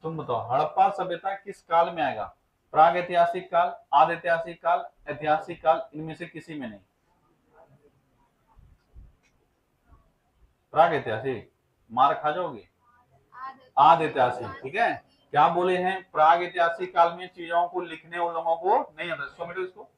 तुम बताओ हड़प्पा सभ्यता किस काल में आएगा? प्राग ऐतिहासिक काल, आदि ऐतिहासिक काल, ऐतिहासिक काल, इनमें से किसी में नहीं। प्राग ऐतिहासिक, मार खा जाओगे। आदि ऐतिहासिक, ठीक है। क्या बोले हैं? प्राग ऐतिहासिक काल में चीजों को लिखने उन लोगों को नहीं आता, इसको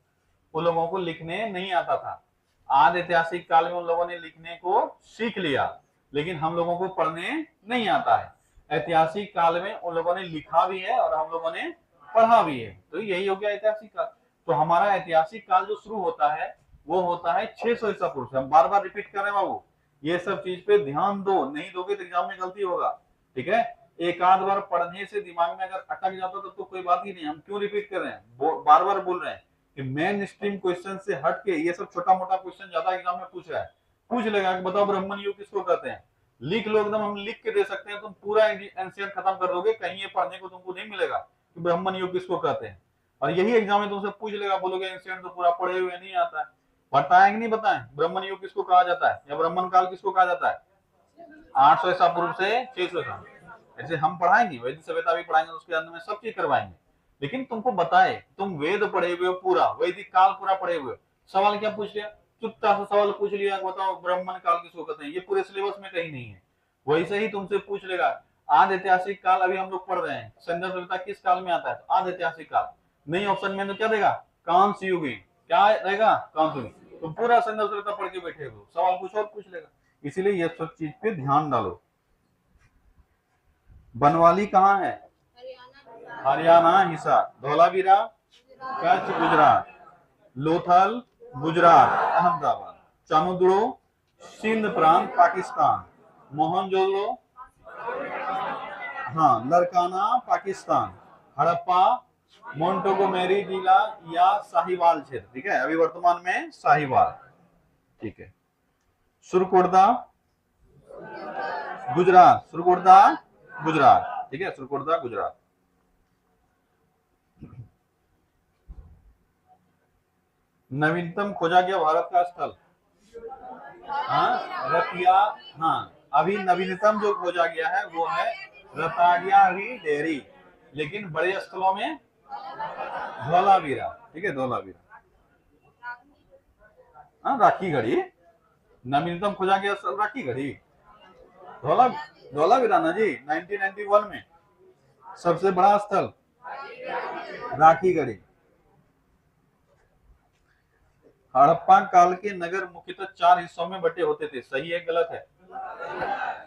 उन लोगों को लिखने नहीं आता था। आदि ऐतिहासिक काल में उन लोगों ने लिखने को सीख लिया, लेकिन हम लोगों को पढ़ने नहीं आता है। ऐतिहासिक काल में उन लोगों ने लिखा भी है और हम लोगों ने पढ़ा भी है, तो यही हो गया ऐतिहासिक काल। तो हमारा ऐतिहासिक काल जो शुरू होता है वो होता है 600 ईसा पूर्व से। हम बार बार रिपीट कर रहे हैं बाबू, ये सब चीज पे ध्यान दो, नहीं दोगे तो एग्जाम में गलती होगा, ठीक है। एक आध बार पढ़ने से दिमाग में अगर अटक जाता तो कोई बात ही नहीं। हम क्यों रिपीट कर रहे हैं, बार बार बोल रहे हैं कि मेन स्ट्रीम क्वेश्चन से हट के ये सब छोटा मोटा क्वेश्चन ज्यादा एग्जाम में पूछ रहा है। पूछ लेगा कि बताओ ब्राह्मण युग किसको कहते हैं, लिख लो एकदम, हम लिख के दे सकते हैं, तुम पूरा एनसीआर खत्म कर दोगे, कहीं ये पढ़ने को तुमको नहीं मिलेगा कि ब्राह्मण युग किसको कहते हैं। और यही एग्जाम में तुमसे पूछ लेगा, बोलोगे एनसीआर तो पूरा पढ़े हुए नहीं आता है। बताएं कि नहीं बताएं ब्राह्मण युग किसको कहा जाता है या ब्राह्मण काल किसको कहा जाता है? 800 ईसा पूर्व से 600 ईसा। ऐसे हम पढ़ाएंगे, वैदिक सभ्यता भी पढ़ाएंगे, उसके अंदर में सब चीज करवाएंगे, लेकिन तुमको बताए, तुम वेद पढ़े हुए हो, पूरा वैदिक काल पूरा पढ़े हुए हो, सवाल क्या पूछ लिया, चुपचाप से सवाल पूछ लिया, बताओ ब्राह्मण काल किसको कहते हैं, ये पूरे सिलेबस में कहीं नहीं है। वैसे ही तुमसे पूछ लेगा आदि ऐतिहासिक काल, अभी हम लोग पढ़ रहे हैं, संदर्भ सभ्यता किस काल में आता है? तो आदि ऐतिहासिक काल। नहीं ऑप्शन में तो क्या देगा? कांस्य युग। क्या रहेगा? कांस्य युग। तुम पूरा संदर्भ सभ्यता पढ़ के बैठे हो, सवाल कुछ और पूछ लेगा। इसीलिए ये सब चीज पे ध्यान डालो। बनवाली कहाँ है? हरियाणा हिसार। धौलावीरा कच्छ गुजरात। लोथल गुजरात अहमदाबाद। चानुदुड़ो सिंध प्रांत पाकिस्तान। मोहनजोदड़ो हाँ लरकाना पाकिस्तान। हड़प्पा मोंटोगोमेरी जिला या साहिवाल क्षेत्र, ठीक है, अभी वर्तमान में साहिवाल, ठीक है। सुरकुर्दा गुजरात, सुरकुर्दा गुजरात, ठीक है, सुरकुर्दा गुजरात। नवीनतम खोजा गया भारत का स्थल, हाँ रतिया, हाँ अभी नवीनतम जो खोजा गया है वो है रतागियारी डेयरी, लेकिन बड़े स्थलों में धौलावीरा, ठीक है, धौलावीरा। हाँ राखी गढ़ी, नवीनतम खोजा गया स्थल राखी गढ़ी, धौला धौलावीरा ना जी, 1991 में सबसे बड़ा स्थल राखी गढ़ी। हड़प्पा काल के नगर मुख्यतः 4 हिस्सों में बटे होते थे, सही है गलत है?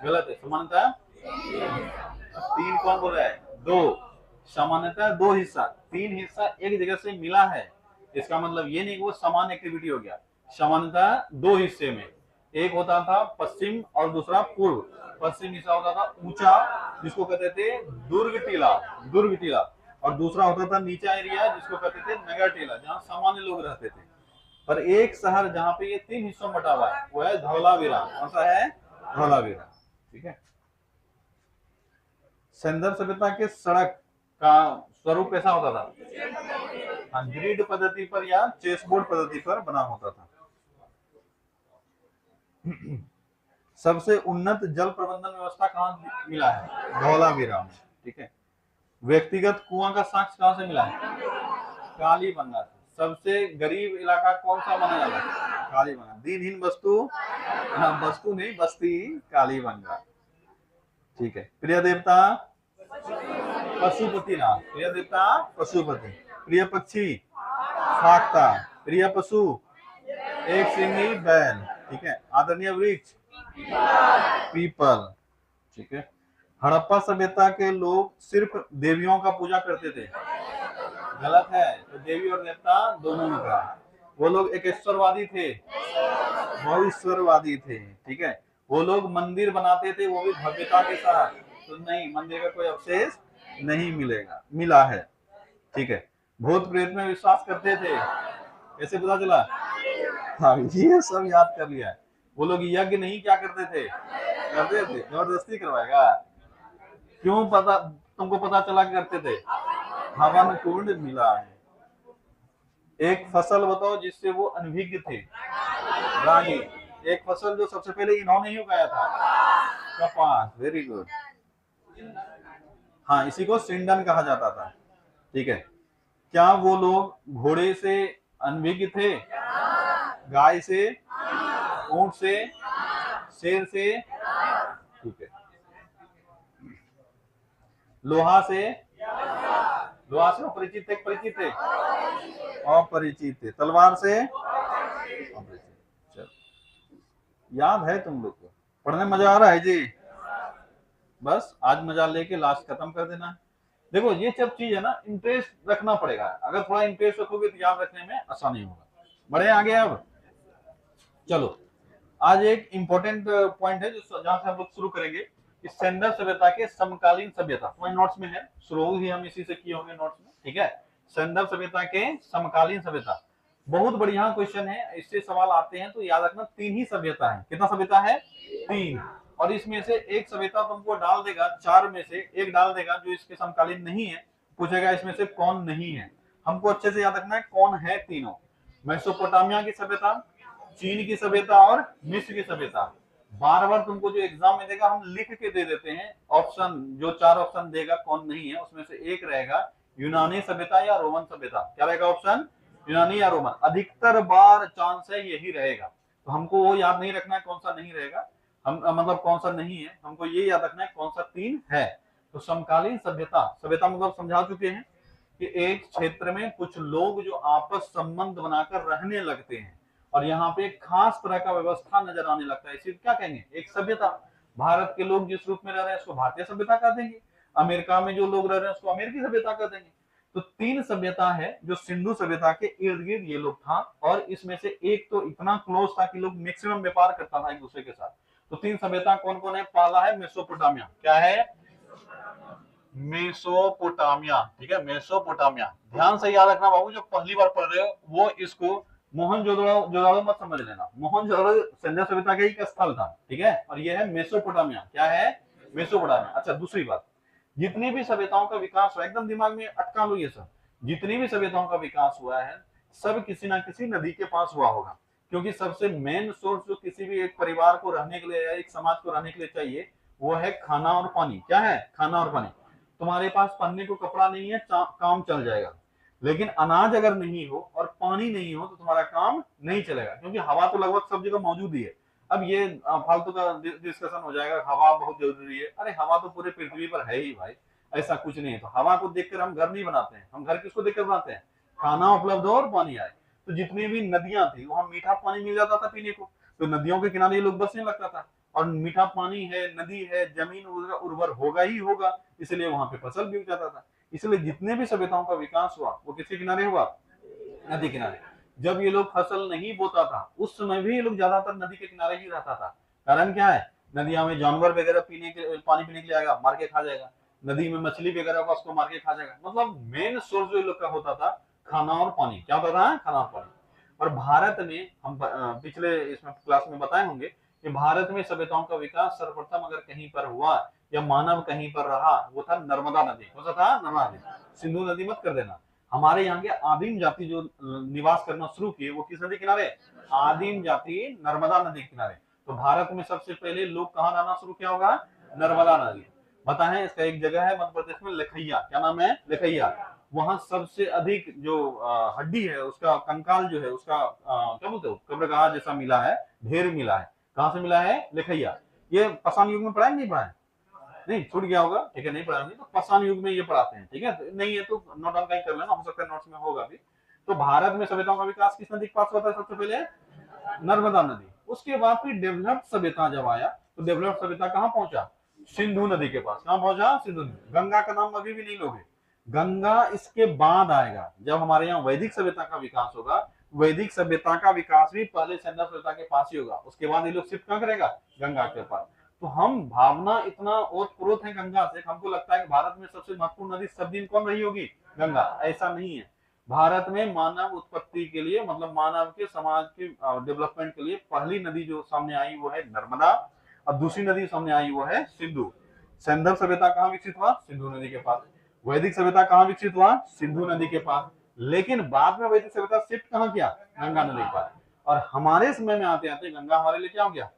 गलत है। समानता 3 कौन बोल रहा है? 2। सामान्यतः 2 हिस्सा, 3 हिस्सा एक जगह से मिला है, इसका मतलब ये नहीं कि वो समान एक्टिविटी हो गया। सामान्यतः 2 हिस्से में, एक होता था पश्चिम और दूसरा पूर्व। पश्चिम हिस्सा होता था ऊंचा, जिसको कहते थे दुर्ग टीला, दुर्ग टीला, और दूसरा होता था नीचा एरिया, जिसको कहते थे नगर टीला, जहाँ सामान्य लोग रहते थे। पर एक शहर जहाँ पे ये 3 हिस्सों में बटा हुआ है वो है धौलावीरा। कौन सा है? धौलावीरा, ठीक है। संदर्भ सभ्यता के सड़क का स्वरूप कैसा होता था? ग्रिड पद्धति पर या चेसबोर्ड पद्धति पर बना होता था। सबसे उन्नत जल प्रबंधन व्यवस्था कहाँ मिला है? धौलावीरा में, ठीक है। व्यक्तिगत कुआं का साक्ष्य कहाँ से मिला है? कालीबंगा से। सबसे गरीब इलाका कौन सा माना जाता है? कालीबंगा। दिनहीन वस्तु, वस्तु नहीं बस्ती, कालीबंगा, ठीक है। प्रिय देवता पशुपतिनाथ, प्रिय देवता पशुपति। प्रिय पक्षी फाख्ता। प्रिय पशु एक सिंगी बैल, ठीक है। आदरणीय वृक्ष पीपल, ठीक है। हड़प्पा सभ्यता के लोग सिर्फ देवियों का पूजा करते थे, गलत है। तो देवी और देवता दोनों में था। वो लोग एकेश्वरवादी थे, बहुईश्वरवादी थे, ठीक है। वो लोग मंदिर बनाते थे, वो भी भव्यता के साथ, तो नहीं, मंदिर का कोई अवशेष नहीं मिला है, ठीक है। भूत प्रेत में विश्वास करते थे, कैसे पता चला? हाँ ये सब याद कर लिया है। वो लोग यज्ञ नहीं क्या करते थे? जबरदस्ती करवाएगा। क्यों पता तुमको पता चला करते थे? हवन कुंड मिला है। एक फसल बताओ जिससे वो अनभिज्ञ थे। रागी। एक फसल जो सबसे पहले इन्होंने ही उगाया था, कपास। Very good. हाँ, इसी को सिंडन कहा जाता था। ठीक है, क्या वो लोग घोड़े से अनभिज्ञ थे? गाय से, ऊंट से, शेर से? ठीक है, लोहा से? लोहा से अपरिचित थे, परिचित थे? अपरिचित थे। तलवार से? अपरिचित। चलो, याद है तुम लोग को? पढ़ने मजा आ रहा है जी? बस आज मजा लेके लास्ट खत्म कर देना है। देखो ये सब चीज है ना, इंटरेस्ट रखना पड़ेगा। अगर थोड़ा इंटरेस्ट रखोगे तो याद रखने में आसानी होगा। बड़े आगे अब चलो, आज एक इंपॉर्टेंट पॉइंट है जो जहां से हम लोग शुरू करेंगे कि सिंधु सभ्यता के समकालीन सभ्यता। तुम्हारे नोट्स में है, शुरू ही हम इसी से किए होंगे नोट्स में। ठीक है, सिंधु सभ्यता के समकालीन सभ्यता बहुत बढ़िया क्वेश्चन है। इससे सवाल आते हैं तो याद रखना, 3 ही सभ्यता है। कितना सभ्यता है? 3। और इसमें से एक सभ्यता तुमको डाल देगा, 4 में से एक डाल देगा जो इसके समकालीन नहीं है। पूछेगा इसमें से कौन नहीं है। हमको अच्छे से याद रखना है कौन है तीनों। मेसोपोटामिया की सभ्यता, चीन की सभ्यता और मिस्र की सभ्यता। बार बार तुमको जो एग्जाम में देगा हम लिख के दे देते हैं। ऑप्शन जो 4 ऑप्शन देगा कौन नहीं है, उसमें से एक रहेगा यूनानी सभ्यता या रोमन सभ्यता। क्या रहेगा ऑप्शन? यूनानी या रोमन। अधिकतर बार चांस है यही रहेगा। तो हमको वो याद नहीं रखना है कौन सा नहीं रहेगा, हम मतलब कौन सा नहीं है, हमको ये याद रखना है कौन सा 3 है। तो समकालीन सभ्यता, सभ्यता मतलब समझा चुके हैं कि एक क्षेत्र में कुछ लोग जो आपस संबंध बनाकर रहने लगते हैं और यहाँ पे एक खास तरह का व्यवस्था नजर आने लगता है, इसे क्या कहेंगे? एक सभ्यता। भारत के लोग जिस रूप में रह रहे हैं उसको भारतीय सभ्यता कह देंगे। अमेरिका में जो लोग रह रहे हैं उसको अमेरिकी सभ्यता कह देंगे। तो 3 सभ्यता है जो सिंधु सभ्यता के इर्द गिर्द ये लोग था। और इसमें से एक तो इतना क्लोज था कि लोग मैक्सिमम व्यापार करता था एक दूसरे के साथ। तो 3 सभ्यता कौन कौन है? पहला है मेसोपोटामिया। क्या है? मेसोपोटामिया। ठीक है, मेसोपोटामिया। ध्यान से याद रखना बाबू, जो पहली बार पढ़ रहे हो वो इसको मोहनजोदड़ो मत समझ लेना। मोहनजोदड़ो सिंधु सभ्यता का एक स्थल था। ठीक है, और ये है मेसोपोटामिया। क्या है? मेसोपोटामिया। अच्छा, दूसरी बात, जितनी भी सभ्यताओं का विकास हुआ, एकदम दिमाग में अटका लो ये सब, जितनी भी सभ्यताओं का विकास हुआ है सब किसी ना किसी नदी के पास हुआ होगा। क्योंकि सबसे मेन सोर्स जो किसी भी एक परिवार को रहने के लिए या एक समाज को रहने के लिए चाहिए वो है खाना और पानी। क्या है? खाना और पानी। तुम्हारे पास पहनने को कपड़ा नहीं है, काम चल जाएगा, लेकिन अनाज अगर नहीं हो और पानी नहीं हो तो तुम्हारा काम नहीं चलेगा। क्योंकि हवा तो लगभग सब जगह मौजूद ही है। अब ये फालतू का डिस्कशन हो जाएगा, हवा बहुत जरूरी है। अरे हवा तो पूरे पृथ्वी पर है ही भाई, ऐसा कुछ नहीं है। तो हवा को देखकर हम घर नहीं बनाते हैं, हम घर किसको देखकर बनाते हैं? खाना उपलब्ध हो और पानी आए। तो जितनी भी नदियां थी वहां मीठा पानी मिल जाता था पीने को, तो नदियों के किनारे लोग बसने लगता था। और मीठा पानी है, नदी है, जमीन उर्वर होगा ही होगा, इसलिए वहां पे फसल भी उग जाता था। इसलिए जितने भी सभ्यताओं का विकास हुआ वो किसके किनारे हुआ? नदी किनारे। जब ये लोग फसल नहीं बोता था उस समय भी ये लोग ज्यादातर नदी के किनारे ही रहता था। कारण क्या है? नदियां में जानवर वगैरह पीने के पानी पीने के लिए आएगा, मार के खा जाएगा। नदी में मछली वगैरह होगा, उसको मार के खा जाएगा। मतलब मेन सोर्स जो लोग का होता था खाना और पानी। क्या होता था? खाना और पानी। और भारत में हम पिछले इसमें क्लास में बताए होंगे कि भारत में सभ्यताओं का विकास सर्वप्रथम अगर कहीं पर हुआ या मानव कहीं पर रहा वो था नर्मदा नदी। कौन सा था? नर्मदा नदी। सिंधु नदी मत कर देना। हमारे यहाँ के आदिम जाति जो निवास करना शुरू किए वो किस नदी किनारे? आदिम जाति नर्मदा नदी किनारे। तो भारत में सबसे पहले लोग कहाँ रहना शुरू किया होगा? नर्मदा नदी। पता है इसका एक जगह है मध्य प्रदेश में, लखैया। क्या नाम है? लखैया। वहां सबसे अधिक जो हड्डी है उसका कंकाल जो है उसका क्या बोलते हो, कब्रगाह जैसा मिला है, ढेर मिला है। कहां से मिला है? लखैया। ये पाषाण युग में पढ़ा नहीं पढ़ा है? नहीं, छूट गया होगा। ठीक है, नहीं पढ़ाएंगे तो पाषाण युग में ये पढ़ाते हैं। ठीक है, नहीं है तो नोट डाउन कहीं कर लेना, हो सकता है नोट्स में होगा भी। तो भारत में सभ्यताओं का विकास किस नदी के पास हुआ था? सबसे पहले नर्मदा नदी। उसके बाद फिर डेवलप्ड सभ्यता जब आया तो डेवलप्ड सभ्यता कहां पहुंचा? सिंधु नदी के पास। कहां पहुंचा? सिंधु नदी। गंगा का नाम अभी भी नहीं लोगे, गंगा इसके बाद आएगा। जब हमारे यहाँ वैदिक सभ्यता का विकास होगा, वैदिक सभ्यता का विकास भी पहले सिंधु सभ्यता के पास ही होगा, उसके बाद ये लोग शिफ्ट कहां करेगा? गंगा के पास। तो हम भावना इतना ओतप्रोत है गंगा से, हमको लगता है कि भारत में सबसे महत्वपूर्ण नदी सब दिन कौन रही होगी? गंगा। ऐसा नहीं है। भारत में मानव उत्पत्ति के लिए मतलब मानव के समाज के डेवलपमेंट के लिए पहली नदी जो सामने आई वो है नर्मदा, और दूसरी नदी सामने आई वो है सिंधु। सिंधु सभ्यता कहाँ विकसित हुआ? सिंधु नदी के पास। वैदिक सभ्यता कहाँ विकसित हुआ? सिंधु नदी के पास। लेकिन बाद में वैदिक सभ्यता शिफ्ट कहाँ किया? गंगा नदी के पास। और हमारे समय में आते आते गंगा हमारे लिए क्या हो गया?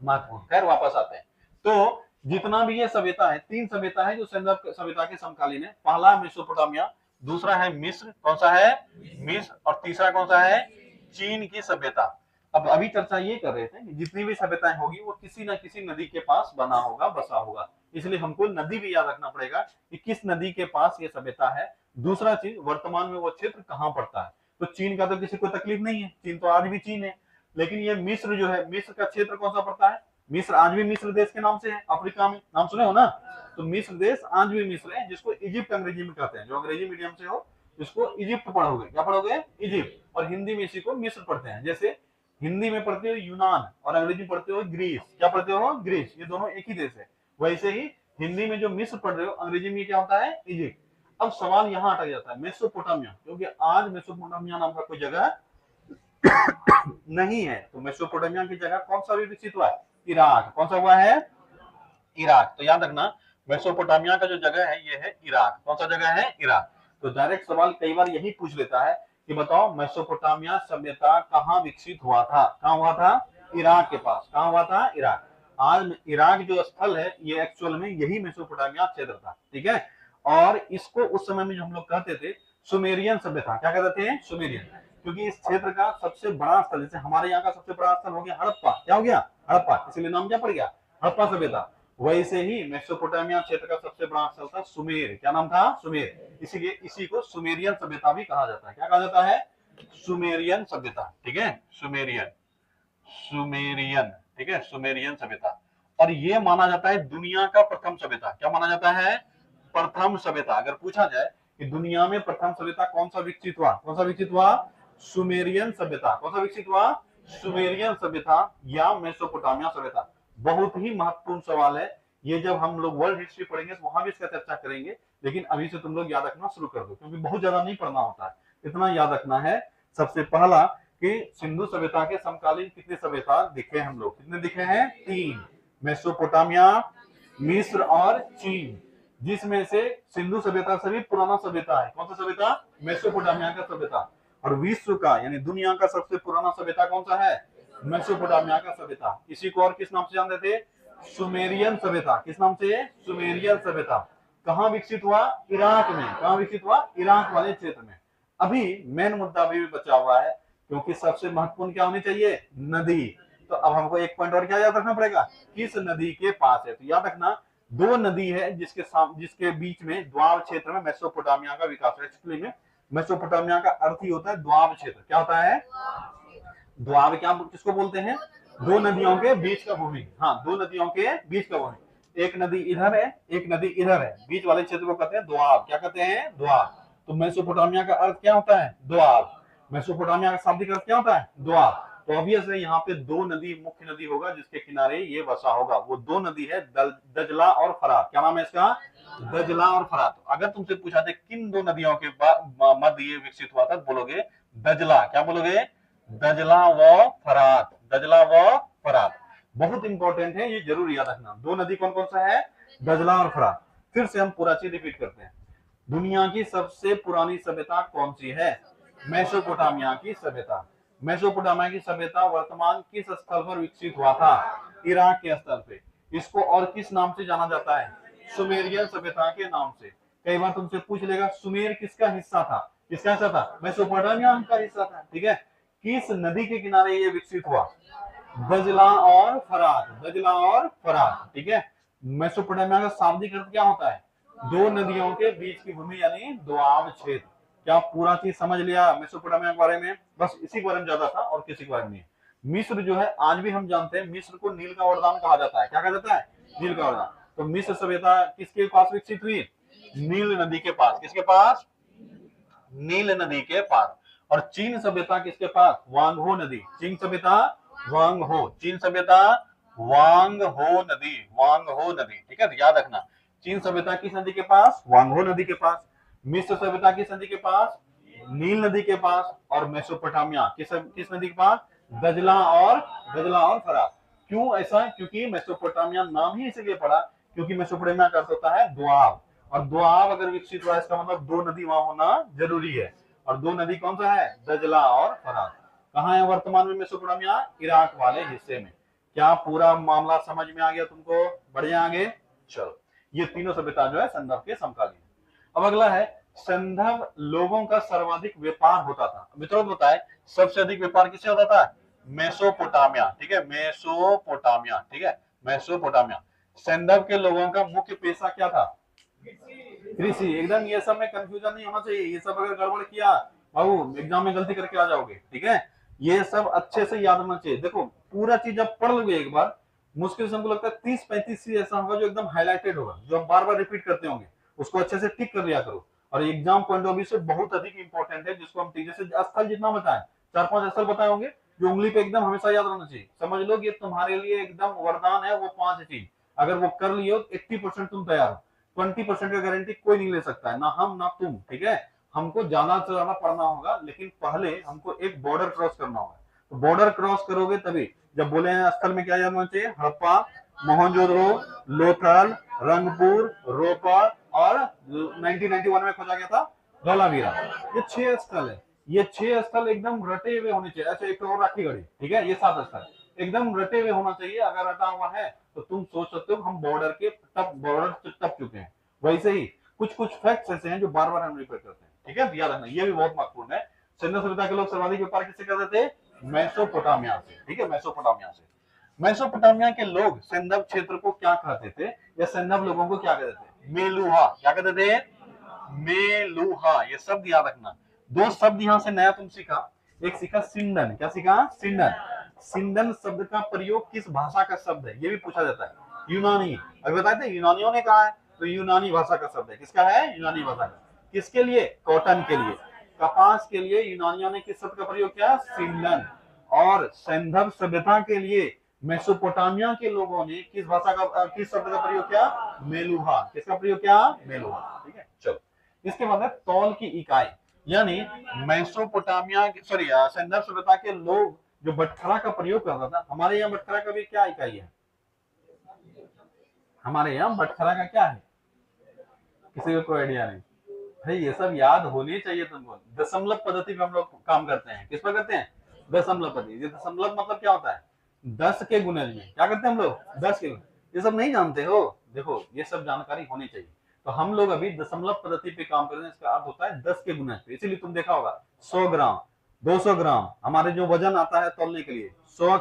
महत्वपूर्ण। खैर वापस आते हैं। तो जितना भी ये सभ्यता है, 3 सभ्यता है जो सिंधु सभ्यता के समकालीन है। पहला मेसोपोटामिया, दूसरा है मिस्र, कौन सा है मिस्र, और तीसरा कौन सा है चीन की सभ्यता। अब अभी चर्चा ये कर रहे थे कि जितनी भी सभ्यताएं होगी वो किसी ना किसी नदी के पास बना होगा, बसा होगा, इसलिए हमको नदी भी याद रखना पड़ेगा कि किस नदी के पास ये सभ्यता है। दूसरा चीज, वर्तमान में वो क्षेत्र कहाँ पड़ता है। तो चीन का तो किसी को तकलीफ नहीं है, चीन तो आज भी चीन है, लेकिन ये मिस्र जो है, मिस्र का क्षेत्र कौन सा पड़ता है। मिस्र आज भी मिस्र देश के नाम से है, अफ्रीका में, नाम सुने हो ना। तो मिस्र देश आज भी मिस्र है, जिसको इजिप्ट अंग्रेजी में कहते हैं। जो अंग्रेजी मीडियम से हो इसको इजिप्ट पढ़ोगे, क्या पढ़ोगे इजिप्ट, और हिंदी में इसी को मिस्र पढ़ते हैं। जैसे हिंदी में पढ़ते हो यूनान और अंग्रेजी में पढ़ते हो ग्रीस, क्या पढ़ते हो ग्रीस, ये दोनों एक ही देश है। वैसे ही हिंदी में जो मिस्र पढ़ रहे हो अंग्रेजी में क्या होता है इजिप्ट। अब सवाल यहाँ अटक जाता है मेसोपोटामिया, क्योंकि आज मेसोपोटामिया नाम का कोई जगह नहीं है। तो मेसोपोटामिया की जगह कौन सा भी विकसित हुआ है, इराक। कौन सा हुआ है इराक। तो याद रखना मेसोपोटामिया का जो जगह है ये है इराक। कौन सा जगह है इराक। तो डायरेक्ट सवाल कई बार यही पूछ लेता है कि बताओ मेसोपोटामिया सभ्यता कहाँ विकसित हुआ था। कहाँ हुआ था इराक के पास। कहाँ हुआ था इराक। आज इराक जो स्थल है ये एक्चुअल में यही मेसोपोटामिया क्षेत्र था, ठीक है। और इसको उस समय में जो हम लोग कहते थे सुमेरियन सभ्यता, क्या कहते थे सुमेरियन, क्योंकि इस क्षेत्र का सबसे बड़ा स्थल, जैसे हमारे यहाँ का सबसे बड़ा स्थल हो गया हड़प्पा, क्या हो गया हड़प्पा, इसीलिए नाम क्या पड़ गया हड़प्पा सभ्यता। वैसे ही मेसोपोटामिया क्षेत्र का सबसे बड़ा स्थल था सुमेर, क्या नाम था सुमेर, इसीलिए इसी को सुमेरियन सभ्यता भी कहा जाता है। क्या कहा जाता है सुमेरियन सभ्यता, ठीक है सुमेरियन, सुमेरियन, ठीक है सुमेरियन सभ्यता। और ये माना जाता है दुनिया का प्रथम सभ्यता। क्या माना जाता है प्रथम सभ्यता। अगर पूछा जाए कि दुनिया में प्रथम सभ्यता कौन सा विकसित हुआ, कौन सा विकसित हुआ सुमेरियन सभ्यता। कौन सा विकसित हुआ सुमेरियन सभ्यता या मेसोपोटामिया सभ्यता। बहुत ही महत्वपूर्ण सवाल है ये, जब हम लोग वर्ल्ड हिस्ट्री पढ़ेंगे तो वहां भी इसका चर्चा करेंगे, लेकिन अभी से तुम लोग याद रखना शुरू कर दो, क्योंकि बहुत ज्यादा नहीं पढ़ना होता है। इतना याद रखना है सबसे पहला कि सिंधु सभ्यता के समकालीन कितने सभ्यता दिखे हम लोग, कितने दिखे हैं 3, मेसोपोटामिया, मिस्र और चीन, जिसमें से सिंधु सभ्यता से भी पुराना सभ्यता है। कौन सा सभ्यता मेसोपोटामिया का सभ्यता। और विश्व का यानी दुनिया का सबसे पुराना सभ्यता कौन सा है मेसोपोटामिया का सभ्यता। इसी को और किस नाम से जानते थे सुमेरियन सभ्यता। किस नाम से सुमेरियन सभ्यता। कहाँ विकसित हुआ इराक में। कहाँ विकसित हुआ इराक वाले क्षेत्र में। अभी मेन मुद्दा भी बचा हुआ है, क्योंकि सबसे महत्वपूर्ण क्या होनी चाहिए नदी। तो अब हमको एक पॉइंट और क्या याद रखना पड़ेगा किस नदी के पास है। तो याद रखना 2 नदी है जिसके बीच में द्वाब क्षेत्र में मेसोपोटामिया का विकास है। एक्चुअली में मेसोपोटामिया का अर्थ ही होता है द्वाब क्षेत्र। क्या होता है द्वाब, क्या किसको बोलते हैं 2 नदियों के बीच का भूमि। हाँ 2 नदियों के बीच का भूमि, एक नदी इधर है एक नदी इधर है, बीच वाले क्षेत्र को कहते हैं द्वाब। क्या कहते हैं द्वाब। तो मेसोपोटामिया का अर्थ क्या होता है द्वाब। मेसोपोटामिया का शाब्दिक अर्थ क्या होता है द्वाब। तो ऑब्वियसली यहाँ पे 2 नदी मुख्य नदी होगा जिसके किनारे ये बसा होगा। वो 2 नदी है दजला और फरात। क्या नाम है इसका दजला और फरात। अगर तुमसे पूछा जाए किन 2 नदियों के मध्य ये विकसित हुआ था, बोलोगे दजला। क्या बोलोगे दजला व फरात। दजला व फरात बहुत इंपॉर्टेंट है, ये जरूर याद रखना। 2 नदी कौन कौन सा है दजला और फरात। फिर से हम पूरा चीज रिपीट करते हैं। दुनिया की सबसे पुरानी सभ्यता कौन सी है मेसोपोटामिया की सभ्यता। मेसोपोटामिया की सभ्यता वर्तमान किस स्थल पर विकसित हुआ था इराक के स्थल पे। इसको और किस नाम से जाना जाता है सुमेरियन सभ्यता के नाम से। कई बार तुमसे पूछ लेगा सुमेर किसका हिस्सा था। किसका हिस्सा था मेसोपोटामिया का हिस्सा था, ठीक है। किस नदी के किनारे ये विकसित हुआ दजला और फरात। दजला और फरात, ठीक है। मेसोपोटामिया का शाब्दिक अर्थ क्या होता है 2 नदियों के बीच की भूमि यानी दोआब क्षेत्र। क्या पूरा चीज समझ लिया मेसोपोटामिया के बारे में। बस इसी के बारे में ज्यादा था और किसी के बारे में नहीं। मिस्र जो है आज भी हम जानते हैं मिस्र को नील का वरदान कहा जाता है। क्या कहा जाता है नील का वरदान। तो मिस्र सभ्यता किसके पास विकसित हुई नील नदी के पास। किसके पास नील नदी के पास। और चीन सभ्यता किसके पास वांगहो नदी। चीन सभ्यता वांगहो। चीन सभ्यता वांगहो नदी। वांगहो नदी, ठीक है। याद रखना चीन सभ्यता किस नदी के पास वांगहो नदी के पास। मिस्र सभ्यता किस नदी के पास नील नदी के पास। और मेसोपोटामिया किस नदी के पास दजला और फरात। क्यों ऐसा क्योंकि मेसोपोटामिया नाम ही इसलिए पड़ा क्योंकि मेसोपोटामिया का अर्थ होता है द्वाब। और द्वाब अगर विकसित हुआ इसका मतलब 2 नदी वहां होना जरूरी है। और 2 नदी कौन सा है दजला और फरात। कहाँ है वर्तमान में मेसोपोटामिया इराक वाले हिस्से में। क्या पूरा मामला समझ में आ गया तुमको? बढ़िया आगे चलो। ये तीनों सभ्यता जो है संदर्भ के समकालीन। अब अगला है संदर्भ लोगों का सर्वाधिक व्यापार होता था। मित्रों बताए सबसे अधिक व्यापार किससे होता था? मेसोपोटामिया, ठीक है, मेसोपोटामिया, ठीक है, मेसोपोटामिया। संदर्भ के लोगों का मुख्य पेशा क्या था? कृषि। एकदम ये सब में कंफ्यूजन नहीं होना चाहिए। ये सब अगर गड़बड़ किया बाबू एग्जाम में गलती करके आ जाओगे, ठीक है। ये सब अच्छे से याद होना चाहिए। देखो पूरा चीज जब पढ़ लोगे एक बार, मुश्किल से हमको लगता है 30-35 चीज ऐसा होगा जो एकदम हाईलाइटेड होगा, जो हम बार बार रिपीट करते होंगे, उसको अच्छे से टिक कर लिया करो। और एग्जाम पॉइंट ऑफ व्यू से बहुत अधिक इंपॉर्टेंट है, जिसको हम जैसे स्थल जितना बताएं, 4-5 स्थल बताए होंगे जो उंगली पे एकदम हमेशा याद रहना चाहिए। समझ लो ये तुम्हारे लिए एकदम वरदान है। वो 5 चीज अगर वो कर लियो 80% तुम तैयार हो। 20% का गारंटी कोई नहीं ले सकता है, ना हम ना तुम, ठीक है। हमको ज्यादा से ज्यादा पढ़ना होगा, लेकिन पहले हमको एक बॉर्डर क्रॉस करना होगा। तो बॉर्डर क्रॉस करोगे तभी। जब बोले हैं स्थल में क्या याद होना चाहिए? हड़प्पा, मोहनजोदड़ो, लोथल, रंगपुर, रोपा और 1991 में खोजा गया था धौलावीरा। ये 6 स्थल है। ये 6 स्थल एकदम रटे हुए होने चाहिए। अच्छा एक और राखी गढ़ी, ठीक है, ये 7 स्थल एकदम रटे हुए होना चाहिए। अगर रटा हुआ है तो तुम सोच सकते हो हम बॉर्डर टप चुके हैं। वैसे ही कुछ कुछ फैक्ट्स ऐसे हैं जो बार बार हम रिपीट करते हैं, ठीक है, याद रखना ये भी बहुत महत्वपूर्ण है। सिंधु सभ्यता के लोग सर्वाधिक व्यापार किससे करते थे? मेसोपोटामिया से, ठीक है, मेसोपोटामिया से। मेसोपोटामिया के लोग सिंधव क्षेत्र को क्या कहते थे, या सिंधव लोगों को क्या कहते थे? मेलुहा। क्या कहते थे? मेलुहा। ये शब्द याद रखना। 2 शब्द यहां से नया तुम सीखा। एक सीखा सिंडन। क्या सीखा? सिंडन। सिंडन शब्द का प्रयोग किस भाषा का शब्द है? ये भी पूछा जाता है। यूनानी। अभी बताए थे यूनानियों ने कहा है, तो यूनानी भाषा का शब्द है। किसका है? यूनानी भाषा का। किसके लिए? कॉटन के लिए, कपास के लिए यूनानियों ने किस शब्द का प्रयोग किया? सिंडन। और सिंधव सभ्यता के लिए मेसोपोटामिया के लोगों ने किस भाषा का, किस शब्द का प्रयोग किया? मेलुहा। किसका प्रयोग किया? मेलुहा, ठीक है। चलो इसके बाद है तौल की इकाई। यानी मेसोपोटामिया सॉरी सिंधव सभ्यता के लोग जो बटखरा का प्रयोग करता था, हमारे यहाँ बटखरा का भी क्या इकाई है? हमारे यहाँ बटखरा का क्या है? किसी को कोई आइडिया नहीं? भाई ये सब याद होनी चाहिए तुमको। दशमलव पद्धति पे हम लोग काम करते हैं। किस पर करते हैं? दशमलव पद्धति। ये दशमलव मतलब क्या होता है? 10 के गुणज में क्या करते हैं हम लोग? 10 के। ये सब नहीं जानते हो? देखो ये सब जानकारी होनी चाहिए। तो हम लोग अभी दशमलव पद्धति पे काम कर रहे हैं। इसका अर्थ होता है 10 के गुणज पे। इसीलिए तुम देखा होगा 100 ग्राम, 200 ग्राम, हमारे जो वजन आता है तौलने के लिए 100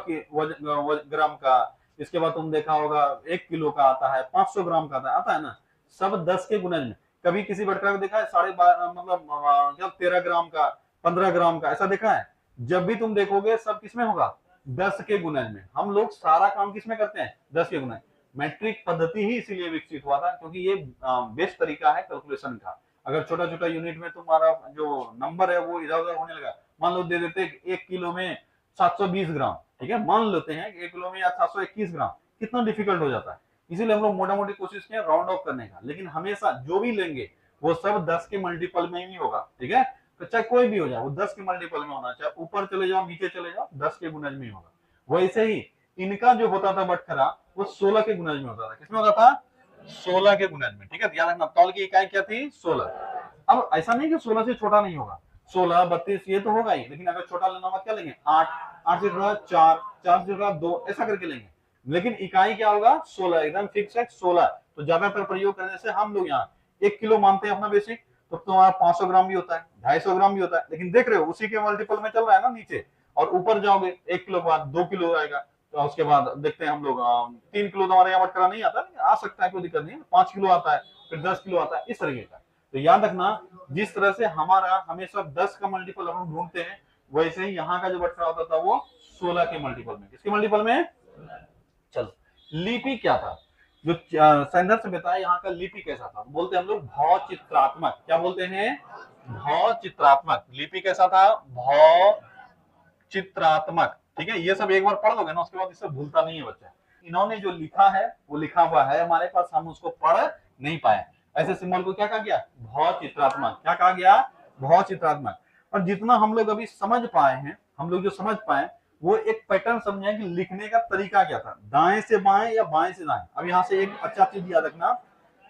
ग्राम का। इसके बाद तुम देखा होगा 1 किलो का आता है, 500 ग्राम का आता है ना, सब 10 के गुणज में। कभी किसी बटखरा को देखा है 12.5 मतलब जब 13 ग्राम का, 15 ग्राम का, ऐसा देखा है? जब भी तुम देखोगे सब किसमें होगा? 10 के गुणज में। हम लोग सारा काम किसमें करते हैं? 10 के गुणज। मैट्रिक पद्धति ही इसीलिए विकसित हुआ था क्योंकि ये बेस्ट तरीका है कैलकुलेशन का। अगर छोटा छोटा यूनिट में तुम्हारा जो नंबर है वो इधर उधर होने लगा, मान लो दे देते 1 किलो में 720 ग्राम, ठीक है, मान लेते हैं 1 किलो में या 721 ग्राम, कितना डिफिकल्ट हो जाता है। इसीलिए हम लोग मोटा मोटी कोशिश किया राउंड ऑफ करने का। लेकिन हमेशा जो भी लेंगे वो सब 10 के मल्टीपल में ही होगा, ठीक है। तो चाहे कोई भी हो जाए वो 10 के मल्टीपल में होना, चाहे ऊपर चले जाओ नीचे चले जाओ 10 के गुणज में होगा। वैसे ही इनका जो होता था बटखरा वो 16 के गुणज में होता था। किसमें होता था? 16 के गुणज में, ठीक है। ध्यान रखना तौल की इकाई क्या थी? 16। अब ऐसा नहीं कि 16 से छोटा नहीं होगा, 16, 32 ये तो होगा ही। लेकिन अगर छोटा लेना होगा क्या लेंगे? 8, 8 से थोड़ा 4, 4 से थोड़ा 2, ऐसा करके लेंगे। लेकिन इकाई क्या होगा? 16, एकदम फिक्स है 16। तो ज्यादातर प्रयोग करने से हम लोग यहाँ 1 किलो मानते हैं अपना बेसिक, तो तुम्हारा 500 ग्राम भी होता है, 250 ग्राम भी होता है। लेकिन देख रहे हो उसी के मल्टीपल में चल रहा है ना नीचे। और ऊपर जाओगे 1 किलो के बाद 2 किलो आएगा, तो उसके बाद देखते हैं हम लोग 3 किलो तो हमारे यहाँ बटखरा नहीं आता, आ सकता है, कोई दिक्कत नहीं। 5 किलो आता है, फिर 10 किलो आता है, इस तरीके का। तो याद रखना जिस तरह से हमारा हमेशा 10 का मल्टीपल हम ढूंढते हैं, वैसे ही यहाँ का जो बटखरा होता था वो 16 के मल्टीपल में। किसके मल्टीपल में? चलो लिपि क्या था? जो संदर्भ से बताया यहाँ का लिपि कैसा था? बोलते हैं हम लोग भाव चित्रात्मक। क्या बोलते हैं? भाव चित्रात्मक। लिपि कैसा था? भाव चित्रात्मक, ठीक है। ये सब एक बार पढ़ लोगे ना उसके बाद इससे भूलता नहीं है बच्चा। इन्होंने जो लिखा है वो लिखा हुआ है हमारे पास, हम उसको पढ़ नहीं पाए। ऐसे सिंबल को क्या कहा गया? भाव चित्रात्मक। क्या कहा गया? भाव चित्रात्मक। और जितना हम लोग अभी समझ पाए हैं, हम लोग जो समझ पाए वो एक पैटर्न समझे कि लिखने का तरीका क्या था, दाएं से बाएं या बाएं से दाएं। अब यहाँ से एक अच्छा चीज याद रखना,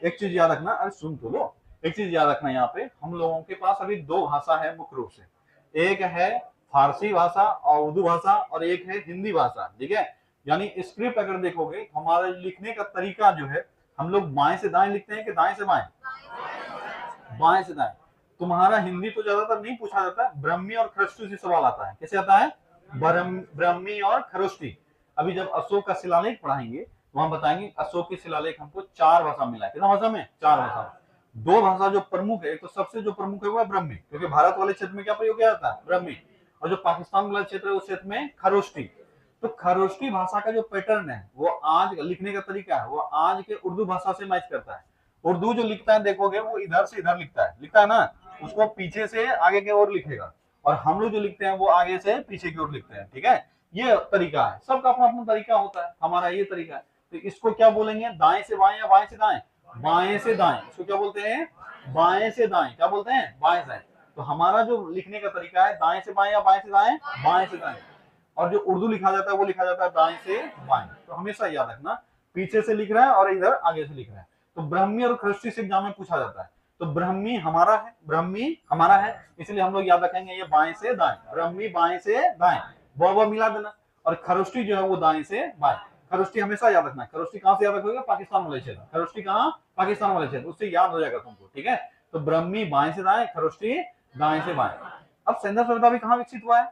एक चीज याद रखना, अरे सुन तो लो। एक चीज याद रखना, यहाँ पे हम लोगों के पास अभी 2 भाषा है मुख्य रूप से। एक है फारसी भाषा और उर्दू भाषा, और एक है हिंदी भाषा, ठीक है। यानी स्क्रिप्ट अगर देखोगे तो हमारा लिखने का तरीका जो है, हम लोग बाएं से दाएं लिखते हैं कि दाएं से बाएं? बाएं से दाएं। तुम्हारा हिंदी तो ज्यादातर नहीं पूछा जाता है, ब्रह्मी और खरोष्टी से सवाल आता है। कैसे आता है? ब्रह्मी और खरोष्टी। अभी जब अशोक का शिलालेख पढ़ाएंगे वहां बताएंगे अशोक की शिलालेख हमको 4 भाषा मिला है। कितना भाषा में? 4 भाषा। 2 भाषा जो प्रमुख है, तो सबसे जो प्रमुख है वो है ब्रह्मी, क्योंकि भारत वाले क्षेत्र में क्या प्रयोग किया जाता है? ब्रह्मी। और जो पाकिस्तान वाला क्षेत्र है उस क्षेत्र में खरोष्टी। तो खरोष्टी भाषा का जो पैटर्न है वो आज लिखने का तरीका है वो आज के उर्दू भाषा से मैच करता है। उर्दू जो लिखता है देखोगे वो इधर से इधर लिखता है ना, उसको पीछे से आगे की ओर लिखेगा, और हम लोग जो लिखते हैं वो आगे से पीछे की ओर लिखते हैं। ठीक है, ये तरीका है, सबका अपना अपना तरीका होता है, हमारा ये तरीका है। तो इसको क्या बोलेंगे? दाएं से बाएं या बाएं से दाएं? बाएं से दाएं। इसको क्या बोलते हैं? बाएं से दाएं। क्या बोलते हैं? बाएं से दाएं। तो हमारा जो लिखने का तरीका है दाएं से बाएं या बाएं से दाएं? बाएं से दाएं। और जो उर्दू लिखा जाता है वो लिखा जाता है दाएं से बाएं। तो हमेशा याद रखना, पीछे से लिख रहा है और इधर आगे से लिख रहा है। तो ब्रह्मी और खरोष्टी से एग्जाम में पूछा जाता है। तो ब्रह्मी हमारा है, ब्रह्मी हमारा है, इसलिए हम लोग याद रखेंगे ये बाएं से दाएं। ब्रह्मी बाएं से दाएं, वो मिला देना। और खरोष्टी जो है वो दाएं से बाएं। खरोष्टी हमेशा याद रखना। खरोष्टी कहां से याद रखोगे? पाकिस्तान वाले क्षेत्र। खरोष्टी कहां? पाकिस्तान वाले क्षेत्र, उससे याद हो जाएगा तुमको। ठीक है, तो ब्रह्मी बाएं से दाएं, खरोष्टी दाएं से बाएं। अब सेंधर सभ्यता भी कहां विकसित हुआ है?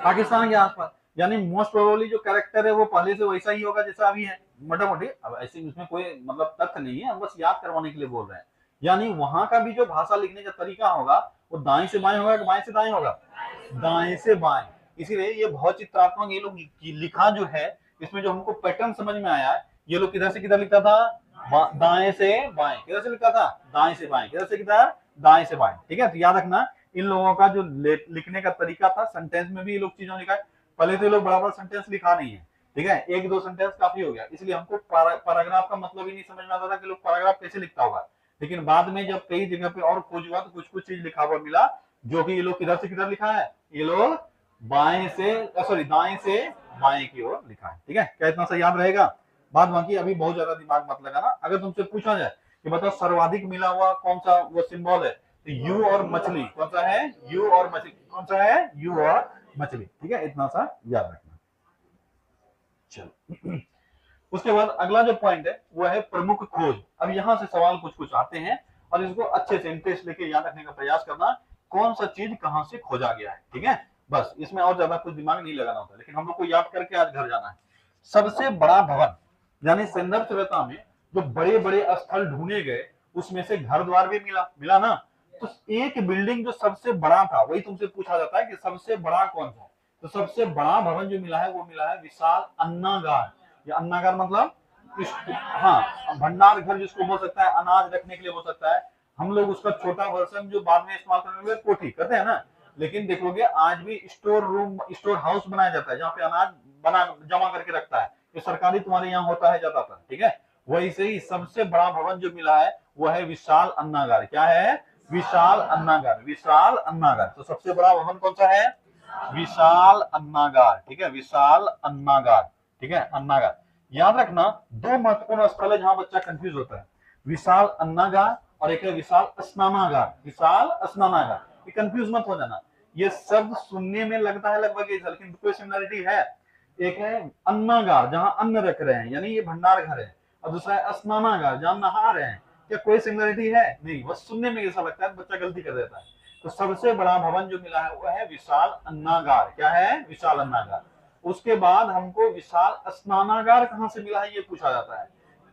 पाकिस्तान के आसपास। यानी मोस्ट प्रोबेबली जो कैरेक्टर है वो पहले से वैसा ही होगा जैसा अभी है, मोटा-मोटी। अब ऐसे उसमें कोई मतलब तथ्य नहीं है, हम बस याद करवाने के लिए बोल रहे हैं। यानी वहां का भी जो भाषा लिखने का तरीका होगा वो दाएं से बाएं होगा कि बाएं से दाएं होगा? दाएं से बाएं। इसीलिए ये बहुत चित्रात्मक ये लोग लिखा जो है, इसमें जो हमको पैटर्न समझ में आया है, ये लोग किधर से किधर लिखता था? दाएं से बाएं। किधर से लिखता था? दाएं से बाएं। किधर से किधर? दाएं से बाएं। ठीक है, तो याद रखना इन लोगों का जो लिखने का तरीका था। सेंटेंस में भी ये लोग चीजों लिखा है। पहले तो ये लोग बड़ा बड़ा सेंटेंस लिखा नहीं है, ठीक है, 1-2 सेंटेंस काफी हो गया, इसलिए हमको पैराग्राफ का मतलब ही नहीं समझ में आता था कि लोग पैराग्राफ कैसे लिखता होगा। लेकिन बाद में जब कई जगह पे और खोज हुआ तो कुछ कुछ चीज लिखा हुआ मिला, जो कि ये लोग किधर से किधर लिखा है? ये लोग बाएं से सॉरी दाएं से बाएं की ओर लिखा है। ठीक है, क्या इतना सा याद रहेगा? बात बाकी अभी बहुत ज्यादा दिमाग मत लगाना। अगर तुमसे पूछा जाए कि बताओ सर्वाधिक मिला हुआ कौन सा वो सिंबल है, तो यू और मछली कौन सा है? यू और मछली कौन सा है? यू और मछली। ठीक है, इतना सा याद रखना। चलो उसके बाद अगला जो पॉइंट है वो है प्रमुख खोज। अब यहां से सवाल कुछ कुछ आते हैं और इसको अच्छे से इंटरेस्ट लेके याद रखने का प्रयास करना, कौन सा चीज कहां से खोजा गया है। ठीक है, बस इसमें और ज्यादा कुछ दिमाग नहीं लगाना होता, लेकिन हम लोग को याद करके आज घर जाना है। सबसे बड़ा भवन, यानी संदर्भ सभ्यता में जो बड़े बड़े स्थल ढूंढे गए उसमें से घर द्वार भी मिला ना। तो एक बिल्डिंग जो सबसे बड़ा था, वही तुमसे पूछा जाता है कि सबसे बड़ा कौन सा। तो सबसे बड़ा भवन जो मिला है वो मिला है विशाल अन्नागार। या अन्नागार मतलब हाँ, भंडार घर जिसको बोल सकता है, अनाज रखने के लिए हो सकता है। हम लोग उसका छोटा वर्जन जो बाद में इस्तेमाल करने के लिए कोठी करते हैं ना, लेकिन देखोगे आज भी स्टोर रूम, स्टोर हाउस बनाया जाता है जहाँ पे अनाज बना जमा करके रखता है। ये सरकारी तुम्हारे यहाँ होता है ज्यादातर। ठीक है, वैसे ही सबसे बड़ा भवन जो मिला है वो है विशाल अन्नागार। क्या है? विशाल अन्नागार। विशाल अन्नागार। तो सबसे बड़ा भवन कौन सा है? विशाल अन्नागार। ठीक है, विशाल अन्नागार। ठीक है, अन्नागार। याद रखना, 2 महत्वपूर्ण स्थल है जहां बच्चा कंफ्यूज होता है, विशाल अन्नागार और एक है विशाल स्नानागार। विशाल स्नानागार, ये कंफ्यूज मत हो जाना। ये शब्द सुनने में लगता है लगभग एक, लेकिन कोई सिमिलरिटी है। एक है अन्नागार जहां अन्न रख रहे हैं, यानी ये भंडार घर है, और दूसरा है स्नानागार जहां नहा रहे हैं। क्या कोई सिमिलरिटी है? नहीं, बस सुनने में ऐसा लगता है, बच्चा गलती कर देता है। तो सबसे बड़ा भवन जो मिला है वो है विशाल अन्नागार। क्या है? विशाल अन्नागार। उसके बाद हमको विशाल स्नानागार कहां से मिला है ये पूछा जाता है।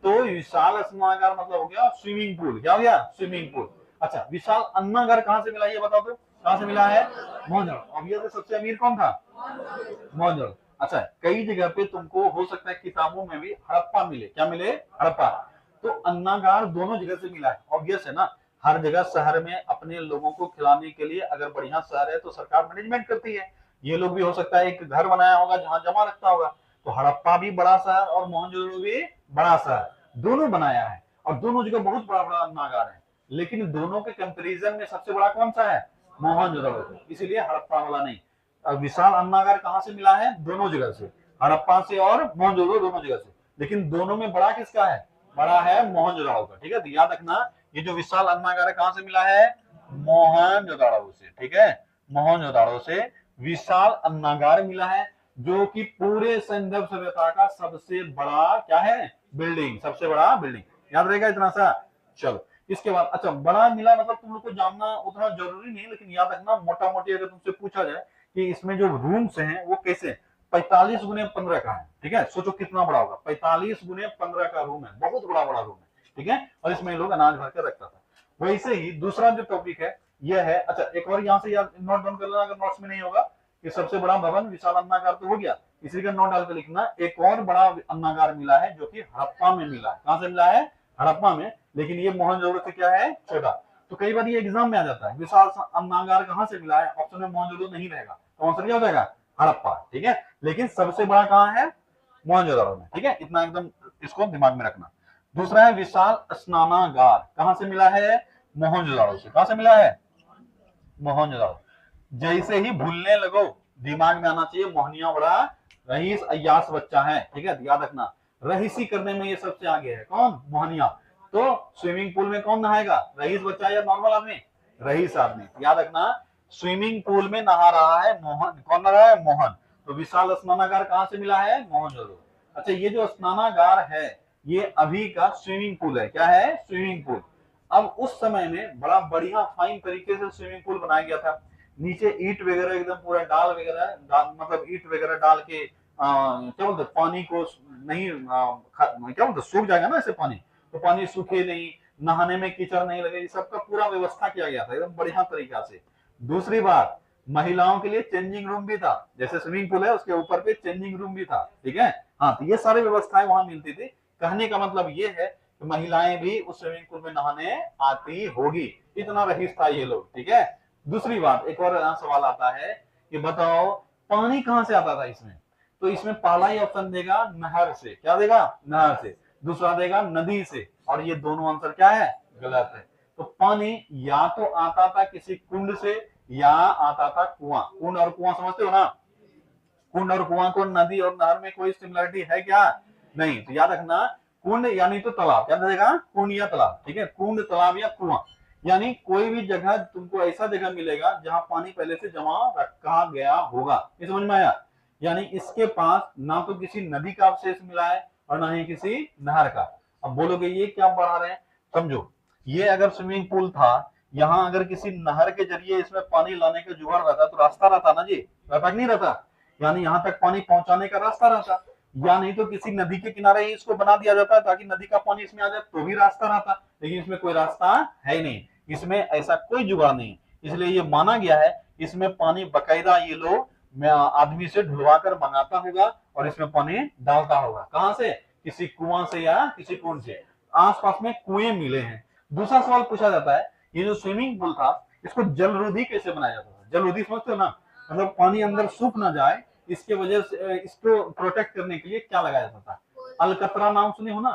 तो विशाल स्नानागार मतलब हो गया स्विमिंग पूल। क्या हो गया? Swimming pool. अच्छा, विशाल अन्नागार कहां से मिला ये बता दो, कहां से मिला है? मोहनजोदड़ो। अब ये सबसे अमीर कौन था? मोहनजोदड़ो। अच्छा, कई जगह पे तुमको हो सकता है किताबों में भी हड़प्पा मिले। क्या मिले? हड़प्पा। तो अन्नागार दोनों जगह से मिला है। ऑब्वियस है ना, हर जगह शहर में अपने लोगों को खिलाने के लिए अगर बढ़िया शहर है तो सरकार मैनेजमेंट करती है। ये लोग भी हो सकता है एक घर बनाया होगा जहां जमा रखता होगा। तो हड़प्पा भी बड़ा शहर और मोहनजोदड़ो भी बड़ा शहर, दोनों बनाया है, और दोनों जगह बहुत बड़ा बड़ा अन्नागार है। लेकिन दोनों के कंपैरिजन में सबसे बड़ा कौन सा है? मोहनजोदड़ो। इसीलिए हड़प्पा वाला नहीं। विशाल अन्नागार कहां से मिला है? दोनों जगह से, हड़प्पा से और मोहनजोदड़ो दोनों जगह से। लेकिन दोनों में बड़ा किसका है? बड़ा है मोहनजोदड़ो का। ठीक है, तो याद रखना, ये जो विशाल अन्नागार कहां से मिला है? मोहनजोदड़ो से। ठीक है, मोहनजोदड़ो से विशाल अन्नागार मिला है। जो कि पूरे सिंधु सभ्यता का सबसे बड़ा क्या है, बिल्डिंग, सबसे बड़ा बिल्डिंग। याद रहेगा इतना सा। चलो इसके बाद, अच्छा बड़ा मिला मतलब तुम लोग को जानना उतना जरूरी नहीं, लेकिन याद रखना मोटा मोटी अगर तुमसे पूछा जाए कि इसमें जो रूम्स हैं वो कैसे, 45 गुने 15 का है, ठीक है। सोचो कितना बड़ा होगा, 45 गुने 15 का रूम है, बहुत बड़ा बड़ा रूम है, ठीक है। और इसमें लोग अनाज भर कर रखता था। वैसे ही दूसरा जो टॉपिक है यह है, अच्छा एक बार यहाँ से याद नोट डाउन कर लेना अगर नोट्स में नहीं होगा, कि सबसे बड़ा भवन विशाल अन्नागार तो हो गया, इसी का नोट डाल के लिखना। एक और बड़ा अन्नागार मिला है जो कि हड़प्पा में मिला है। कहां से मिला है, हड़प्पा में, लेकिन ये मोहनजोदड़ो से क्या है, छोटा। तो कई बार ये एग्जाम में आ जाता है, विशाल अन्नागार कहां से मिला है, ऑप्शन में मोहनजोदड़ो नहीं रहेगा, तो आंसर क्या हो जाएगा, हड़प्पा, ठीक है। लेकिन सबसे बड़ा कहां है, मोहनजोदड़ो में, ठीक है। इतना एकदम इसको दिमाग में रखना। दूसरा है विशाल स्नानागार, कहां से मिला है, मोहनजोदड़ो से। कहां से मिला है, मोहनजोदड़ो। जैसे ही भूलने लगो दिमाग में आना चाहिए, मोहनिया बड़ा रईस अय्यास बच्चा है, ठीक है, याद रखना। रईसी करने में ये सबसे आगे है, कौन, मोहनिया। तो स्विमिंग पूल में कौन नहाएगा, रईस बच्चा या नॉर्मल आदमी, रईस आदमी, याद रखना। स्विमिंग पूल में नहा रहा है मोहन, कौन नहा रहा है, मोहन। तो विशाल स्नानागार कहां से मिला है, मोहनजोदड़ो। अच्छा ये जो स्नानागार है ये अभी का स्विमिंग पूल है, क्या है, स्विमिंग पूल। अब उस समय में बड़ा बढ़िया फाइन तरीके से स्विमिंग पूल बनाया गया था, नीचे ईंट वगैरह एकदम पूरा डाल वगैरह मतलब ईंट वगैरह डाल के क्या बोलते पानी को नहीं क्या बोलते सूख जाएगा ना ऐसे पानी, तो पानी सूखे नहीं, नहाने में कीचड़ नहीं लगे, सबका पूरा व्यवस्था किया गया था एकदम बढ़िया तरीका से। दूसरी बात, महिलाओं के लिए चेंजिंग रूम भी था, जैसे स्विमिंग पूल है उसके ऊपर पे चेंजिंग रूम भी था, ठीक है। हाँ तो ये सारी व्यवस्थाएं वहां मिलती थी। कहने का मतलब ये है कि महिलाएं भी उस स्विमिंग पूल में नहाने आती होगी, इतना रईस था ये लोग, ठीक है। दूसरी बात, एक और सवाल आता है कि बताओ पानी कहां से आता था इसमें, तो इसमें पहला ही ऑप्शन देगा नहर से, क्या देगा, नहर से। दूसरा देगा नदी से, और ये दोनों आंसर क्या है, गलत है। तो पानी या तो आता था किसी कुंड से या आता था कुआं। कुंड और कुआं समझते हो ना, कुंड और कुआं को नदी और नहर में कोई सिमिलरिटी है क्या, नहीं। तो याद रखना कुंड यानी तो तालाब, क्या देगा, कुंड या तालाब, ठीक है। कुंड तालाब या कुआं, यानी कोई भी जगह तुमको ऐसा जगह मिलेगा जहां पानी पहले से जमा रखा गया होगा, ये समझ में आया। यानी इसके पास ना तो किसी नदी का अवशेष मिला है और ना ही किसी नहर का। अब बोलोगे ये क्या पढ़ा रहे हैं, समझो, ये अगर स्विमिंग पूल था, यहाँ अगर किसी नहर के जरिए इसमें पानी लाने का जुगाड़ रहता तो रास्ता रहता ना जी, रहता कि नहीं रहता, यानी यहाँ तक पानी पहुंचाने का रास्ता रहता। या नहीं तो किसी नदी के किनारे ही इसको बना दिया जाता ताकि नदी का पानी इसमें आ जाए तो भी रास्ता रहता, लेकिन इसमें कोई रास्ता है ही नहीं, इसमें ऐसा कोई जुगाड़ नहीं, इसलिए ये माना गया है इसमें पानी बकायदा ये लोग आदमी से ढुलवा कर मंगाता होगा और इसमें पानी डालता होगा, कहां से, किसी कुआं से या किसी कुंड से। आसपास में कुएं मिले हैं। दूसरा सवाल पूछा जाता है, ये जो स्विमिंग पूल था इसको जलरोधी कैसे बनाया जाता था, जलरोधी समझते हो ना, मतलब पानी अंदर सूख ना जाए इसके वजह से इसको प्रोटेक्ट करने के लिए क्या लगाया जाता था, अलकतरा नाम सुने हो ना,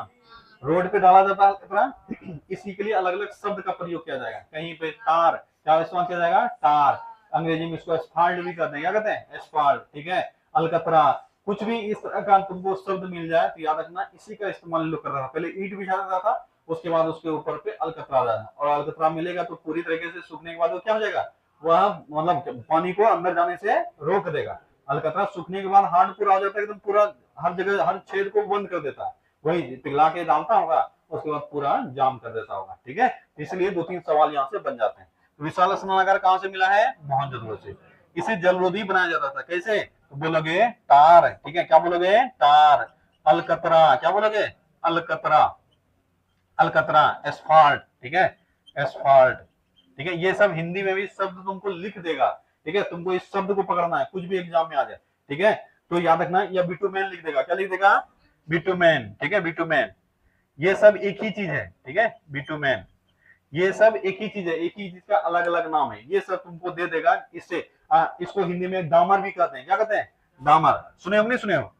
रोड पे डाला जाता है अलकतरा। इसी के लिए अलग अलग शब्द का प्रयोग किया जाएगा, कहीं पे टार, क्या इस्तेमाल किया जाएगा, टार, अंग्रेजी में इसको एस्फाल्ट भी कहते हैं, क्या कहते हैं, एस्फाल्ट, ठीक है। अलकतरा, कुछ भी इस तरह का तुमको शब्द मिल जाए तो याद रखना इसी का इस्तेमाल लोग कर रहा था। पहले ईंट बिछा जाता था, उसके बाद उसके ऊपर पे अलकतरा जाना, और अलकतरा मिलेगा तो पूरी तरीके से सूखने के बाद वो क्या हो जाएगा, वह मतलब पानी को अंदर जाने से रोक देगा। अलकतरा सूखने के बाद हार्ड पूरा हो जाता है एकदम, पूरा हर जगह हर छेद को बंद कर देता है, वही पिघला के डालता होगा उसके बाद पूरा जाम कर देता होगा, ठीक है। इसलिए दो तीन सवाल यहाँ से बन जाते हैं। तो विशाल स्नानागार कहां से मिला है, मोहनजोदड़ो से। इसे जलरोधी बनाया जाता था, कैसे, तो बोलोगे टार, ठीक है, क्या बोलोगे, टार। अलकतरा, क्या बोलोगे, अलकतरा, अलकतरा, एस्फाल्ट, ठीक है, एस्फाल्ट, ठीक है। ये सब हिंदी में भी शब्द तुमको लिख देगा, ठीक है, तुमको इस शब्द को पकड़ना है, कुछ भी एग्जाम में आ जाए, ठीक है। तो याद रखना, या बिटुमेन लिख देगा, क्या लिख देगा, बिटुमेन, ठीक है, बिटुमेन। ये सब एक ही चीज है, ठीक है, बिटुमेन, ये सब एक ही चीज है, एक ही चीज का अलग अलग नाम है, ये सब तुमको दे देगा। इससे इसको हिंदी में डामर भी कहते हैं, क्या कहते हैं, डामर, सुने हो नहीं सुने हो,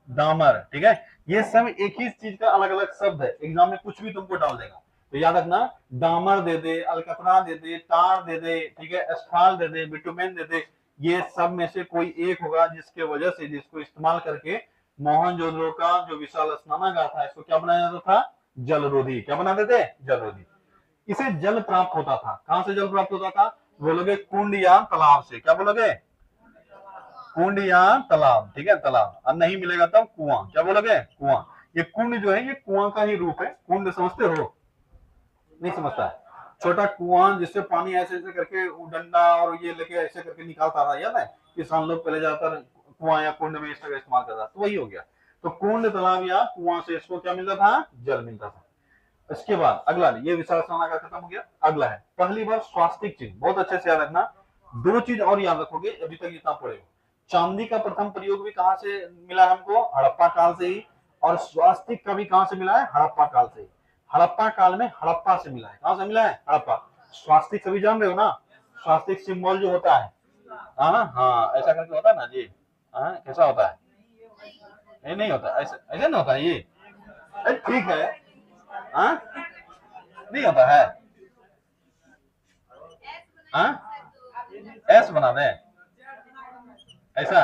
डामर, ठीक है। ये सब एक ही चीज का अलग अलग शब्द है, एग्जाम में कुछ भी तुमको डाल देगा, तो याद रखना, डामर दे दे, अलकतरा दे दे, टार दे दे, ठीक है, एस्फाल्ट दे दे, बिटुमेन दे दे, ये सब में से कोई एक होगा जिसके वजह से, जिसको इस्तेमाल करके मोहनजोदड़ो का जो विशाल स्नानागार था इसको क्या बनाया जाता था, जलरोधी, क्या बनाते थे, जलरोधी। इसे जल प्राप्त होता था, कहां से जल प्राप्त होता था, बोलोगे कुंड या तालाब से, क्या बोलोगे, कुंड या तालाब, ठीक है, तालाब। और नहीं मिलेगा तब कुआं, क्या बोलोगे, कुआं। ये कुंड जो है ये कुआं का ही रूप है। कुंड समझते हो, नहीं समझता है। छोटा कुआं जिससे पानी ऐसे ऐसे करके डंडा और ये लेके ऐसे करके निकालता था, याद है, किसान लोग पहले ज्यादातर कुआं या कुंड में इसका इस्तेमाल करता था, तो वही हो गया। तो कुंड, तालाब या कुआं से इसको क्या मिलता था, जल मिलता था। इसके बाद अगला, ये विशाल का खत्म हो गया। अगला है पहली बार स्वास्तिक चिन्ह, बहुत अच्छे से याद रखना। दो चीज और याद रखोगे, अभी तक जितना पढ़े हो। चांदी का प्रथम प्रयोग भी कहां से मिला हमको, हड़प्पा काल से ही। और स्वास्तिक का भी कहां से मिला है, हड़प्पा काल से ही। हड़प्पा काल में हड़प्पा से मिला है, कहां से मिला है, हड़प्पा। स्वास्तिक सभी जान रहे हो ना, स्वास्तिक सिंबल जो होता है, हाँ हाँ, ऐसा करके होता है ना जी, हाँ कैसा होता है, नहीं होता ऐसा, ऐसा नहीं होता है ये, ठीक है, हाँ नहीं होता है, हाँ एस बना दे, ऐसा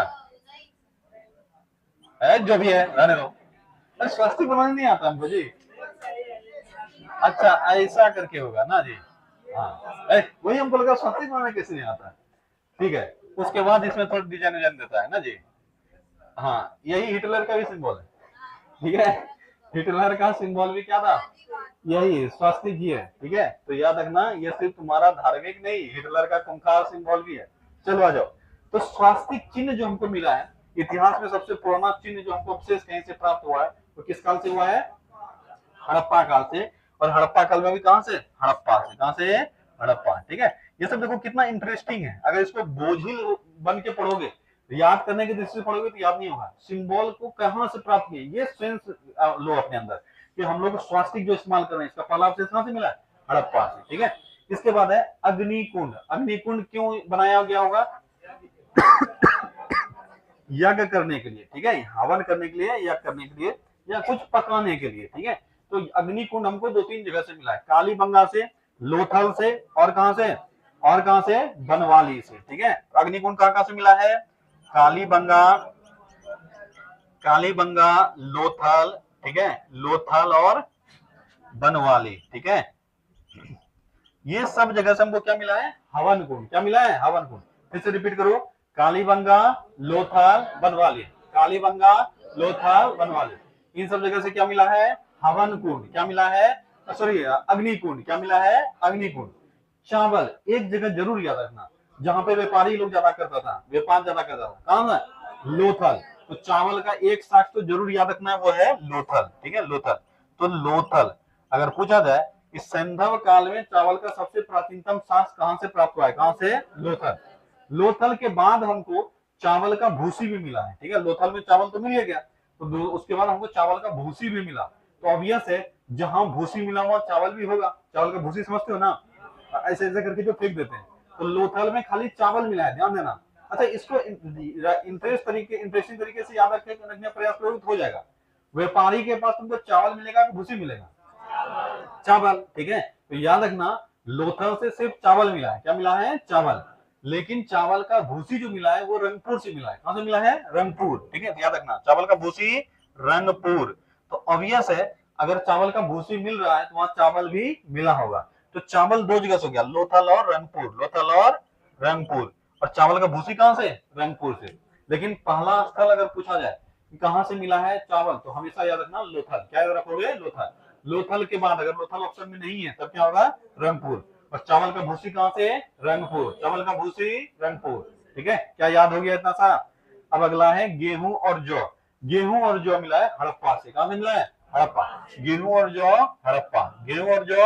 है, जो भी है रहने दो। स्वास्तिक बनाने नहीं आता हमको जी, अच्छा ऐसा करके होगा ना जी, हाँ वही हमको लगा स्वास्तिक बनाने कैसे नहीं आता, ठीक है। उसके बाद इसमें थोड़ा डिजाइन विजाइन देता है ना जी, हाँ यही हिटलर का भी सिंबल है, ठीक है। हिटलर का सिंबल भी क्या था, यही स्वास्तिक ही है, ठीक है। तो याद रखना, ये सिर्फ तुम्हारा धार्मिक नहीं, हिटलर का खूंखार सिंबल भी है। चलो आ जाओ। तो स्वास्तिक चिन्ह जो हमको मिला है, इतिहास में सबसे पुराना चिन्ह जो हमको अवशेष कहीं से प्राप्त हुआ है, वो किस काल से हुआ है, हड़प्पा काल से। और हड़प्पा काल में भी कहां से, हड़प्पा से, कहां से, हड़प्पा, ठीक है। ये सब देखो कितना इंटरेस्टिंग है, अगर इसको बोझिल बन के पढ़ोगे, याद करने की दृष्टि से पढ़ोगे तो याद नहीं होगा। सिंबल को कहां से प्राप्त किए, ये सेंस लो अपने अंदर कि हम लोग स्वास्तिक जो इस्तेमाल कर रहे हैं, इसका पहला अवशेष कहां से मिला है, हड़प्पा से, ठीक है। इसके बाद है अग्निकुंड। अग्निकुंड क्यों बनाया गया होगा, यज्ञ करने के लिए, ठीक है, हवन करने के लिए, यज्ञ करने के लिए, या कुछ पकाने के लिए, ठीक है। तो अग्निकुंड हमको दो तीन जगह से मिला है, कालीबंगा से, लोथल से, और कहां से, और कहां से, बनवाली से, ठीक है। अग्निकुंड कहां से मिला है, कालीबंगा, कालीबंगा, लोथल, ठीक है, लोथल और बनवाली, ठीक है। ये सब जगह से हमको क्या मिला है, हवन कुंड, क्या मिला है, हवन कुंड। फिर से रिपीट करो, कालीबंगा, लोथल, बनवाली, कालीबंगा, लोथल, बनवाली, इन सब जगह से क्या मिला है, हवन कुंड, क्या मिला है, सॉरी अग्निकुंड, क्या मिला है, अग्निकुंड। चावल एक जगह जरूर याद रखना, जहां पे व्यापारी लोग ज्यादा करता था, व्यापार ज्यादा करता था, कहां है, लोथल। तो चावल का एक साक्ष तो जरूर याद रखना है, वो है लोथल, ठीक है, लोथल। तो लोथल अगर पूछा जाए इस सैंधव काल में चावल का सबसे प्राचीनतम साक्ष्य कहां से प्राप्त हुआ है, कहां से, लोथल। लोथल के बाद हमको चावल का भूसी भी मिला है, ठीक है। लोथल में चावल तो मिल गया, तो उसके बाद हमको चावल का भूसी भी मिला। तो ऑब्वियस है जहां भूसी मिला हुआ चावल भी होगा, चावल का भूसी समझते हो ना, ऐसे ऐसे करके जो फेंक देते हैं। तो लोथल में खाली चावल मिला है, ध्यान देना। अच्छा इसको इंटरेस्टिंग तरीके से याद रखने का प्रयास करोगे तो हो जाएगा। व्यापारी के पास तुमको चावल मिलेगा कि भूसी मिलेगा, चावल, ठीक है। तो याद रखना, लोथल से सिर्फ चावल मिला है, क्या मिला है, चावल। लेकिन चावल का भूसी जो मिला है वो रंगपुर से मिला है, कहां से मिला है, रंगपुर, ठीक है। याद रखना, चावल का भूसी रंगपुर। तो ऑब्वियस है अगर चावल का भूसी मिल रहा है तो वहां चावल भी मिला होगा। तो चावल दो जगह से हो गया, लोथल और रंगपुर, लोथल और रंगपुर। और चावल का भूसी कहां से, रंगपुर से। लेकिन पहला स्थल अगर पूछा जाए कि कहां से मिला है चावल, तो हमेशा याद रखना लोथल, क्या याद रखोगे, लोथल। लोथल के बाद अगर लोथल ऑप्शन में नहीं है तब क्या होगा, रंगपुर। और चावल का भूसी कहां से, रंगपुर, चावल का भूसी रंगपुर, ठीक है। क्या याद हो गया इतना सा। अब अगला है गेहूं और जौ। गेहूं और जौ मिला है हड़प्पा से, कहां से मिला है, हड़प्पा। गेहूं और जौ, हड़प्पा, गेहूं और जौ,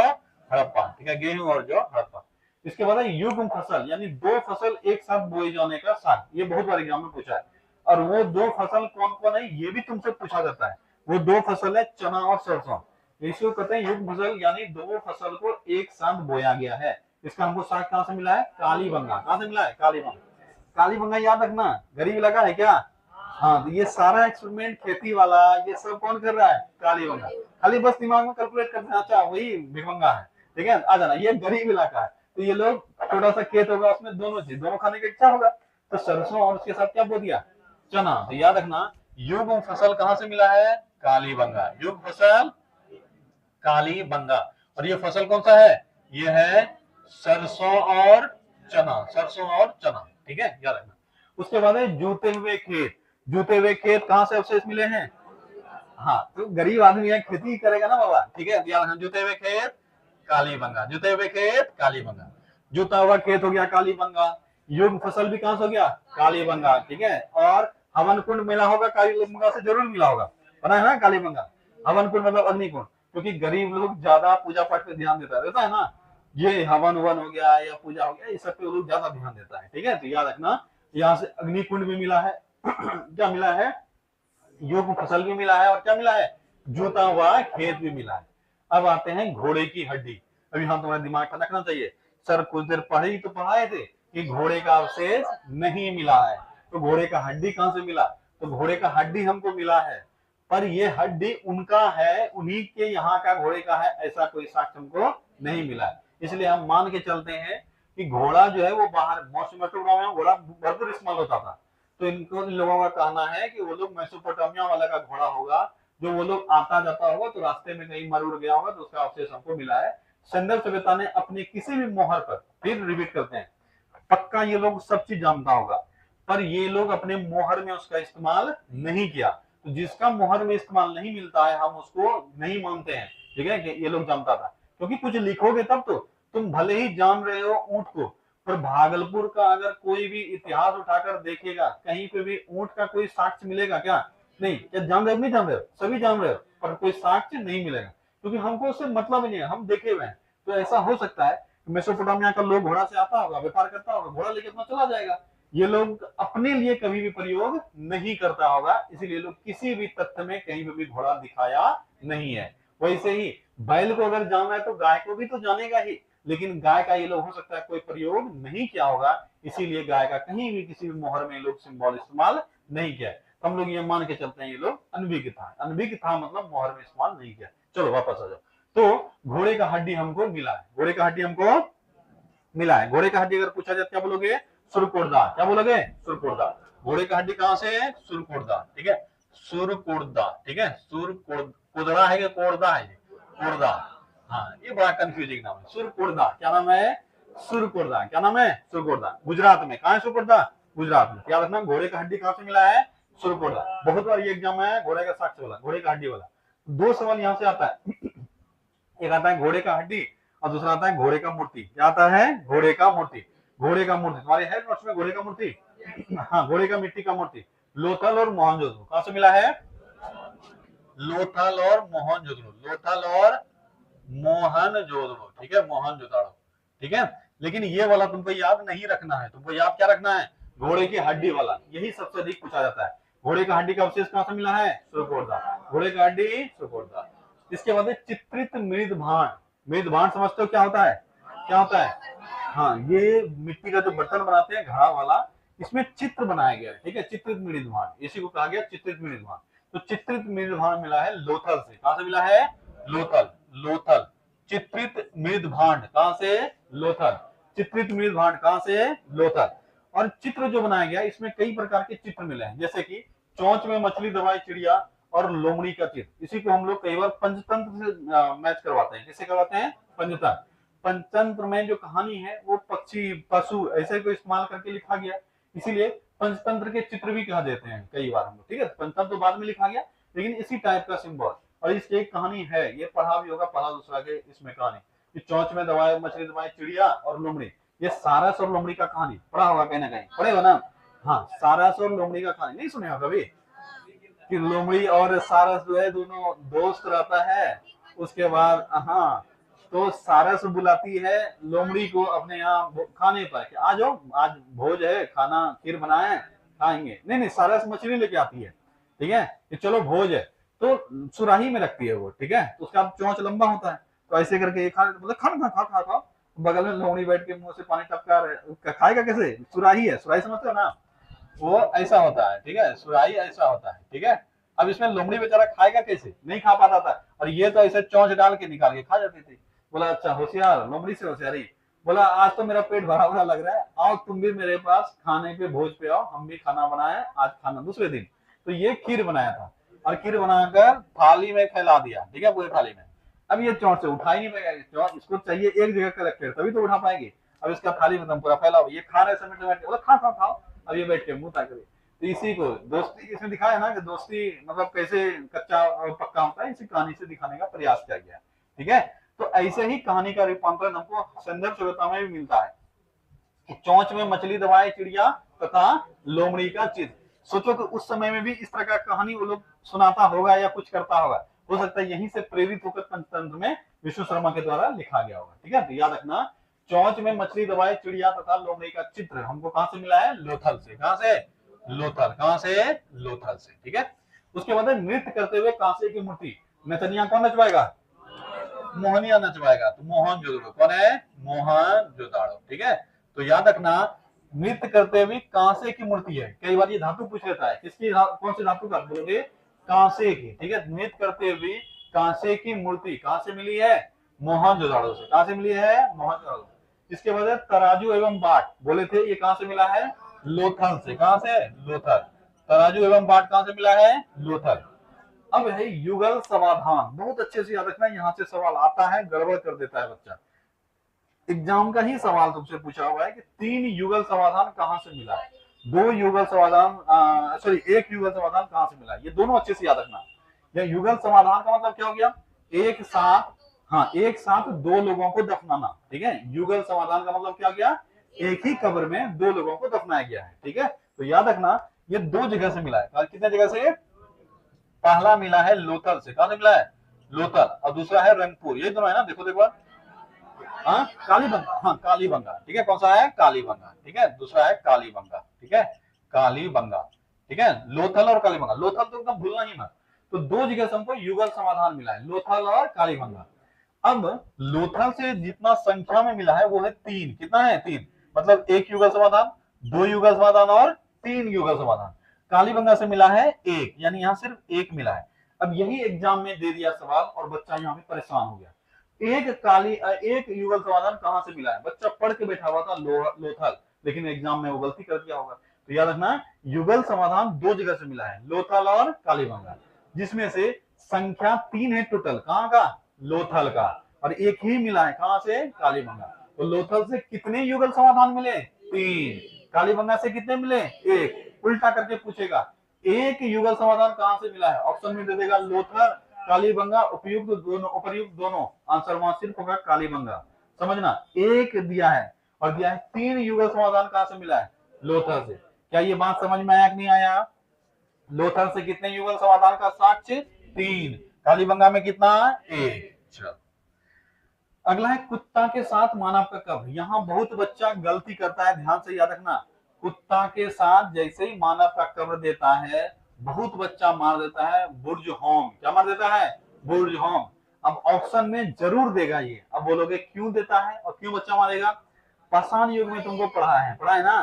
हड़प्पा, ठीक है, गेहूं और जौ, हड़प्पा। इसके बाद है युग्म फसल, यानी दो फसल एक साथ बोए जाने का साग, ये बहुत बार एग्जाम में पूछा है। और वो दो फसल कौन कौन है ये भी तुमसे पूछा जाता है। वो दो फसल है चना और सरसों, इसको कहते हैं युग्म फसल, यानी दो फसल को एक साथ बोया गया है। इसका हमको साग कहां से मिला है, कालीबंगा, कहां से मिला है, कालीबंगा। कालीबंगा याद रखना, गरीब लगा है क्या, हाँ। तो ये सारा एक्सपेरिमेंट खेती वाला ये सब कौन कर रहा है, कालीबंगा। खाली बस दिमाग में कैलकुलेट करते हैं, अच्छा वही भिखमंगा है, ठीक है, आ जाना। ये गरीब इलाका है, तो ये लोग छोटा सा खेत होगा उसमें दोनों चीज, दोनों खाने की इच्छा होगा, तो सरसों और उसके साथ क्या बो दिया, चना। तो याद रखना युग्म फसल कहां से मिला है, कालीबंगा, युग्म फसल कालीबंगा। और ये फसल कौन सा है, ये है सरसों और चना, सरसों और चना, ठीक है, याद रखना। उसके बाद है जूते हुए खेत। जूते हुए खेत कहाँ से अवशेष मिले हैं? हाँ, तो गरीब आदमी है खेती करेगा ना बाबा, ठीक है। जूते हुए खेत कालीबंगा, जूते हुए खेत कालीबंगा, जूता हुआ खेत हो गया कालीबंगा, युग फसल भी कहां से हो गया? कालीबंगा, ठीक है। और हवन कुंड मिला होगा कालीबंगा से, जरूर मिला होगा, पता है ना कालीबंगा। हवन कुंड मतलब अग्नि कुंड, क्योंकि गरीब लोग ज्यादा पूजा पाठ पे ध्यान रहता है ना, ये हवन उवन हो गया या पूजा हो गया, इस सब पे लोग ज्यादा ध्यान देता है, ठीक है। तो याद रखना, यहाँ से अग्नि कुंड भी मिला है क्या मिला है? योग फसल भी मिला है, और क्या मिला है? जूता हुआ खेत भी मिला है। अब आते हैं घोड़े की हड्डी। अभी हम तुम्हारा दिमाग का रखना चाहिए, सर कुछ देर पढ़े ही तो पढ़ाए थे कि घोड़े का अवशेष नहीं मिला है, तो घोड़े का हड्डी कहां से मिला? तो घोड़े का हड्डी हमको मिला है, पर ये हड्डी उनका है, उन्हीं के यहाँ का घोड़े का है, ऐसा कोई साक्ष्य हमको नहीं मिला है। इसलिए हम मान के चलते हैं कि घोड़ा जो है वो बाहर मेसोपोटामिया में घोड़ा भरपूर इस्तेमाल होता था। तो इनको, इन लोगों का कहना है कि वो लोग मेसोपोटामिया वाला का घोड़ा होगा, जो वो लोग आता जाता होगा तो रास्ते में कहीं मर उड़ गया होगा, तो उसका अवशेष हमको मिला है। संदर्भ सभ्यता ने अपने किसी भी मोहर पर, फिर रिपीट करते हैं, पक्का ये लोग सब चीज जानता होगा, पर ये लोग अपने मोहर में उसका इस्तेमाल नहीं किया। तो जिसका मोहर में इस्तेमाल नहीं मिलता है, हम उसको नहीं मानते हैं, ठीक है, कि ये लोग जानता था। क्योंकि कुछ लिखोगे तब तो, तुम भले ही जान रहे हो ऊंट को, पर भागलपुर का अगर कोई भी इतिहास उठाकर देखेगा, कहीं पे भी ऊंट का कोई साक्ष्य मिलेगा क्या? नहीं। क्या जान रहे हो? नहीं जान रहे हो? सभी जान रहे हो, पर कोई साक्ष्य नहीं मिलेगा, क्योंकि हमको उससे मतलब ही नहीं है, हम देखे हुए हैं। तो ऐसा हो सकता है मेसोपोटामिया का लोग घोड़ा से आता होगा, व्यापार करता होगा, घोड़ा लेके अपना चला जाएगा, ये लोग अपने लिए कभी भी प्रयोग नहीं करता होगा, इसीलिए लोग किसी भी तथ्य में कहीं भी घोड़ा दिखाया नहीं है। वैसे ही बैल को अगर जाना है तो गाय को भी तो जानेगा ही, लेकिन गाय का ये लोग हो सकता है कोई प्रयोग नहीं किया होगा, इसीलिए गाय का कहीं भी किसी भी मोहर में लोग सिंबल इस्तेमाल नहीं किया। तो हम लोग ये मान के चलते हैं ये लोग अनभिज्ञ था। अनभिज्ञ था मतलब मोहर में इस्तेमाल नहीं किया। चलो वापस आ जाओ। तो घोड़े का हड्डी हमको मिला है, घोड़े का हड्डी हमको मिला है। घोड़े का हड्डी अगर पूछा जाए क्या बोलोगे? सुरकोटदा। क्या बोलोगे? सुरकोटदा। घोड़े का हड्डी कहां से है? सुरकोटदा, ठीक है, सुरकोटदा, ठीक है। सुरकोटदा है कि कोटदा है? कोटदा। हाँ, ये बड़ा कंफ्यूजिंग नाम है, सुरकोटदा। क्या नाम है? सुरकोटदा। क्या नाम है? सुरकोटदा। गुजरात में। कहां है सुरकोटदा? गुजरात में। क्या रखना, घोड़े का हड्डी कहां से मिला है? सुरकोटदा। बहुत बार ये एग्जाम है घोड़े का साक्ष्य वाला, घोड़े का हड्डी वाला। दो सवाल यहां से आता है, एक आता है घोड़े का हड्डी और दूसरा आता है घोड़े का मूर्ति। क्या आता है? घोड़े का मूर्ति। घोड़े का मूर्ति तुम्हारे है नोट्स में, घोड़े का मूर्ति। हाँ, घोड़े का मिट्टी का मूर्ति लोथल और मोहनजोदड़ो। कहां से मिला है? लोथल और मोहनजोदड़ो। लोथल और मोहनजोदड़ो, ठीक है, मोहनजोदड़ो, ठीक है। लेकिन ये वाला तुमको याद नहीं रखना है, तुमको याद क्या रखना है? घोड़े की हड्डी वाला, यही सबसे अधिक पूछा जाता है। घोड़े का हड्डी का अवशेष कहां से मिला है? सुरकोटदा। घोड़े का हड्डी सुरकोटदा। इसके बाद चित्रित मृदभांड। मृदभांड समझते हो क्या होता है? क्या होता है? हाँ, ये मिट्टी का जो बर्तन बनाते हैं घड़ा वाला, इसमें चित्र बनाया गया है, ठीक है, चित्रित मृदभांड, इसी को कहा गया चित्रित मृदभांड। तो चित्रित मृदभांड मिला है लोथल से। कहां से मिला है? लोथल। लोथल। चित्रित मृदभांड कहां से? लोथल। चित्रित मृदभांड कहां से? लोथल। और चित्र जो बनाया गया, इसमें कई प्रकार के चित्र मिले हैं, जैसे कि चोंच में मछली दबाई चिड़िया और लोमड़ी का चित्र। इसी को हम लोग कई बार पंचतंत्र से मैच करवाते हैं। किससे करवाते हैं? पंचतंत्र। पंचतंत्र में जो कहानी है वो पक्षी पशु ऐसे को इस्तेमाल करके लिखा गया, इसीलिए पंचतंत्र के चित्र भी कह देते हैं कई बार हम लोग, ठीक है। पंचतंत्र तो बाद में लिखा गया, लेकिन इसी टाइप का सिंबल। और इसकी एक कहानी है, ये पढ़ा भी होगा, पढ़ा दूसरा के इसमें कहानी, चोंच में दबाए मछली दबाई चिड़िया और लोमड़ी। ये सारस और लोमड़ी का कहानी पढ़ा होगा कहीं ना कहीं, पढ़ेगा ना? हाँ, सारस और लोमड़ी का कहानी नहीं सुने हो कभी? कि लोमड़ी और सारस जो है दोनों दोस्त रहता है, उसके बाद हाँ, तो सारस बुलाती है लोमड़ी को अपने यहाँ खाने पर कि आ जाओ, आज भोज है, खाना खीर बनाए हैं, खाएंगे। नहीं, सारस मछली लेके आती है, ठीक है, कि चलो भोज है, तो सुराही में रखती है वो, ठीक है। तो उसका चोंच लंबा होता है, तो ऐसे करके ये खा, मतलब खा, बगल में लोमड़ी बैठ के मुंह से पानी टपका रहे, खाएगा कैसे? सुराही है, सुराही समझते हो ना? वो ऐसा होता है, ठीक है, सुराही ऐसा होता है, ठीक है। अब इसमें लोमड़ी बेचारा खाएगा कैसे? नहीं खा पाता था, और ये तो ऐसे चोंच डाल के निकाल के खा जाती थी। बोला अच्छा होशियार, लोमड़ी से होशियारी। बोला आज तो मेरा पेट भरा भरा लग रहा है, आओ तुम भी मेरे पास खाने पे भोज पे आओ, हम भी खाना बनाए आज खाना। दूसरे दिन तो ये खीर बनाया था, और खीर बनाकर थाली में फैला दिया, ठीक है, पूरी थाली में। अब ये चोंच से उठा ही नहीं पाएगा, इसको चाहिए एक जगह कलेक्टेड, तभी तो उठा पाएगी। अब इसका थाली में तुम पूरा फैला, ये खा रहे समय बोला खा खा खाओ। अब ये बैठ के मुंह ताक रही है। तो इसी को दोस्ती इसमें दिखाया ना कि दोस्ती मतलब कैसे कच्चा और पक्का होता है, इसी कहानी से दिखाने का प्रयास किया गया है। ठीक है, तो ऐसे ही कहानी का रूपांतरण हमको संदर्भ सभ्यता में भी मिलता है कि चोंच में मछली दबाए चिड़िया तथा लोमड़ी का चित्र। सोचो कि उस समय में भी इस तरह का कहानी वो लोग सुनाता होगा या कुछ करता होगा, हो सकता है यहीं से प्रेरित होकर पंचतंत्र में विष्णु शर्मा के द्वारा लिखा गया होगा। ठीक है, तो याद रखना, चोंच में मछली दबाए चिड़िया तथा लोमड़ी का चित्र हमको कहां से मिला है? लोथल से। कहां से? लोथल। कहां से? लोथल से। ठीक है, उसके बाद नृत्य करते हुए कांसे की मूर्ति, नचनिया कौन नचवाएगा? मोहनिया नचवाएगा। तो मोहनजोदड़ो कौन है? मोहनजोदड़ो। ठीक है, तो याद रखना, नृत्य करते हुए कांसे की मूर्ति है। कई बार ये धातु पूछ लेता है, किसकी कौन सी धातु का बोलोगे? कांसे की। ठीक है, नृत्य करते हुए कांसे की मूर्ति कहां से मिली है? मोहनजोदड़ो से। कहां से मिली है? मोहनजोदड़ो। इसके बाद तराजू एवं बाट बोले थे, ये कहां से मिला है? लोथल से। कहां से? लोथल। तराजू एवं बाट कहां से मिला है? लोथल। अब है युगल समाधान, बहुत अच्छे से याद रखना, यहाँ से सवाल आता है, गड़बड़ कर देता है बच्चा। एग्जाम का ही सवाल तुमसे पूछा हुआ है कि 3 युगल समाधान कहां से मिला है, 2 युगल समाधान सॉरी 1 युगल समाधान कहां से मिला है, ये दोनों अच्छे से याद रखना। या युगल समाधान का मतलब क्या हो गया? एक साथ, हाँ, एक साथ 2 लोगों को दफनाना। ठीक है, युगल समाधान का मतलब क्या हो गया? एक ही कब्र में 2 लोगों को दफनाया गया है। ठीक है, तो याद रखना, ये 2 जगह से मिला है। कितने जगह से? पहला मिला है लोथल से। कहां से मिला है? लोथल। और दूसरा है रंगपुर। ये दोनों है ना, देखो देखो, हाँ, कालीबंगा। हाँ, कालीबंगा। ठीक है, कौन सा है? कालीबंगा। ठीक है, दूसरा है कालीबंगा। ठीक है, कालीबंगा। ठीक है, लोथल और कालीबंगा। लोथल तो एकदम भूलना ही मत। तो 2 जगह से हमको युगल समाधान मिला है, लोथल और कालीबंगा। अब लोथल से जितना संख्या में मिला है वो है 3। कितना है? 3। मतलब 1 युगल समाधान, 2 युगल समाधान और 3 युगल समाधान। कालीबंगा से मिला है 1, यानी यहाँ सिर्फ 1 मिला है। अब यही एग्जाम में दे दिया सवाल और बच्चा यहाँ पे परेशान हो गया। एक युगल समाधान कहां से मिला है? बच्चा पढ़ के बैठा हुआ था लोथल, लेकिन एग्जाम में वो गलती कर दिया होगा। तो याद रखना, युगल समाधान 2 जगह से मिला है, लोथल और कालीबंगा, जिसमें से संख्या 3 है टोटल। कहां का? लोथल का। और 1 ही मिला है, कहां से? कालीबंगा। तो लोथल से कितने युगल समाधान मिले? 3। कालीबंगा से कितने मिले? 1। उल्टा करके पूछेगा, 1 युगल समाधान कहां से मिला है? ऑप्शन में दे देगा लोथल, कालीबंगा, उपर्युक्त दोनों। आंसर वहां सिर्फ होगा कालीबंगा। समझना, 1 दिया है और दिया है 3 युगल समाधान कहां से मिला है? लोथल से। क्या ये बात समझ में आया कि नहीं आया? लोथल से कितने युगल समाधान का साक्ष्य? 3। कालीबंगा में कितना? 1। चलो, अगला है कुत्ता के साथ मानव का कब्र। यहाँ बहुत बच्चा गलती करता है, ध्यान से याद रखना। कुत्ता के साथ जैसे ही मानव का कब्र देता है, बहुत बच्चा मार देता है बुर्ज होम। क्या मार देता है? बुर्ज होम। अब ऑप्शन में जरूर देगा ये। अब बोलोगे क्यों देता है और क्यों बच्चा मारेगा? पाषाण युग में तुमको पढ़ा है ना,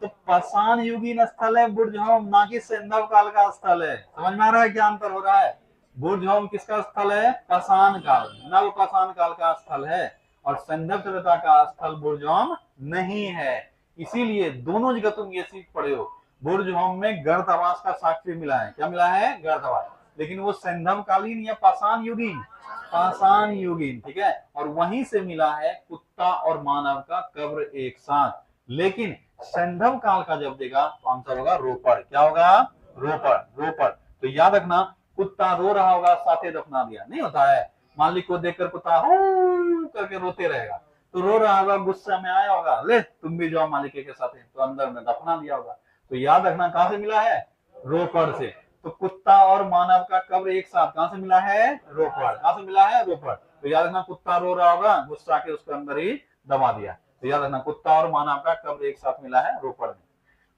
तो पाषाण युगीन स्थल है बुर्ज होम, ना कि सैंधव काल का स्थल है। समझ में आ रहा है क्या अंतर हो रहा है? बुर्ज होम किसका स्थल है? पाषाण काल, नव पाषाण काल का स्थल है, और सैंधव सभ्यता का स्थल बुर्ज होम नहीं है। इसीलिए दोनों जगह तुम ये सीख पड़े हो। बुर्ज होम में गर्त आवास का साक्ष्य मिला है। क्या मिला है? गर्त आवास। लेकिन वो सैंधव कालीन या पाषाण युगीन? पाषाण युगीन। ठीक है, और वहीं से मिला है कुत्ता और मानव का कब्र एक साथ। लेकिन सैंधव काल का जब देगा तो आंसर होगा रोपड़। क्या होगा? रोपड़। रोपड़। तो याद रखना, कुत्ता रो रहा होगा, साथे दफना दिया, नहीं होता है? मालिक को देखकर कुत्ता हो करके रोते रहेगा, तो रो रहा होगा, गुस्सा में आया होगा, ले तुम भी जाओ मालिक के साथ, तो अंदर में दफना दिया होगा। तो याद रखना, कहां से मिला है? रोपड़ से। तो कुत्ता और मानव का कब्र एक साथ कहां से मिला है? रोपड़। कहां से मिला है? रोपड़। तो याद रखना, कुत्ता रो रहा होगा, गुस्सा के उसके अंदर ही दबा दिया। तो याद रखना, कुत्ता और मानव का कब्र एक साथ मिला है रोपड़ में।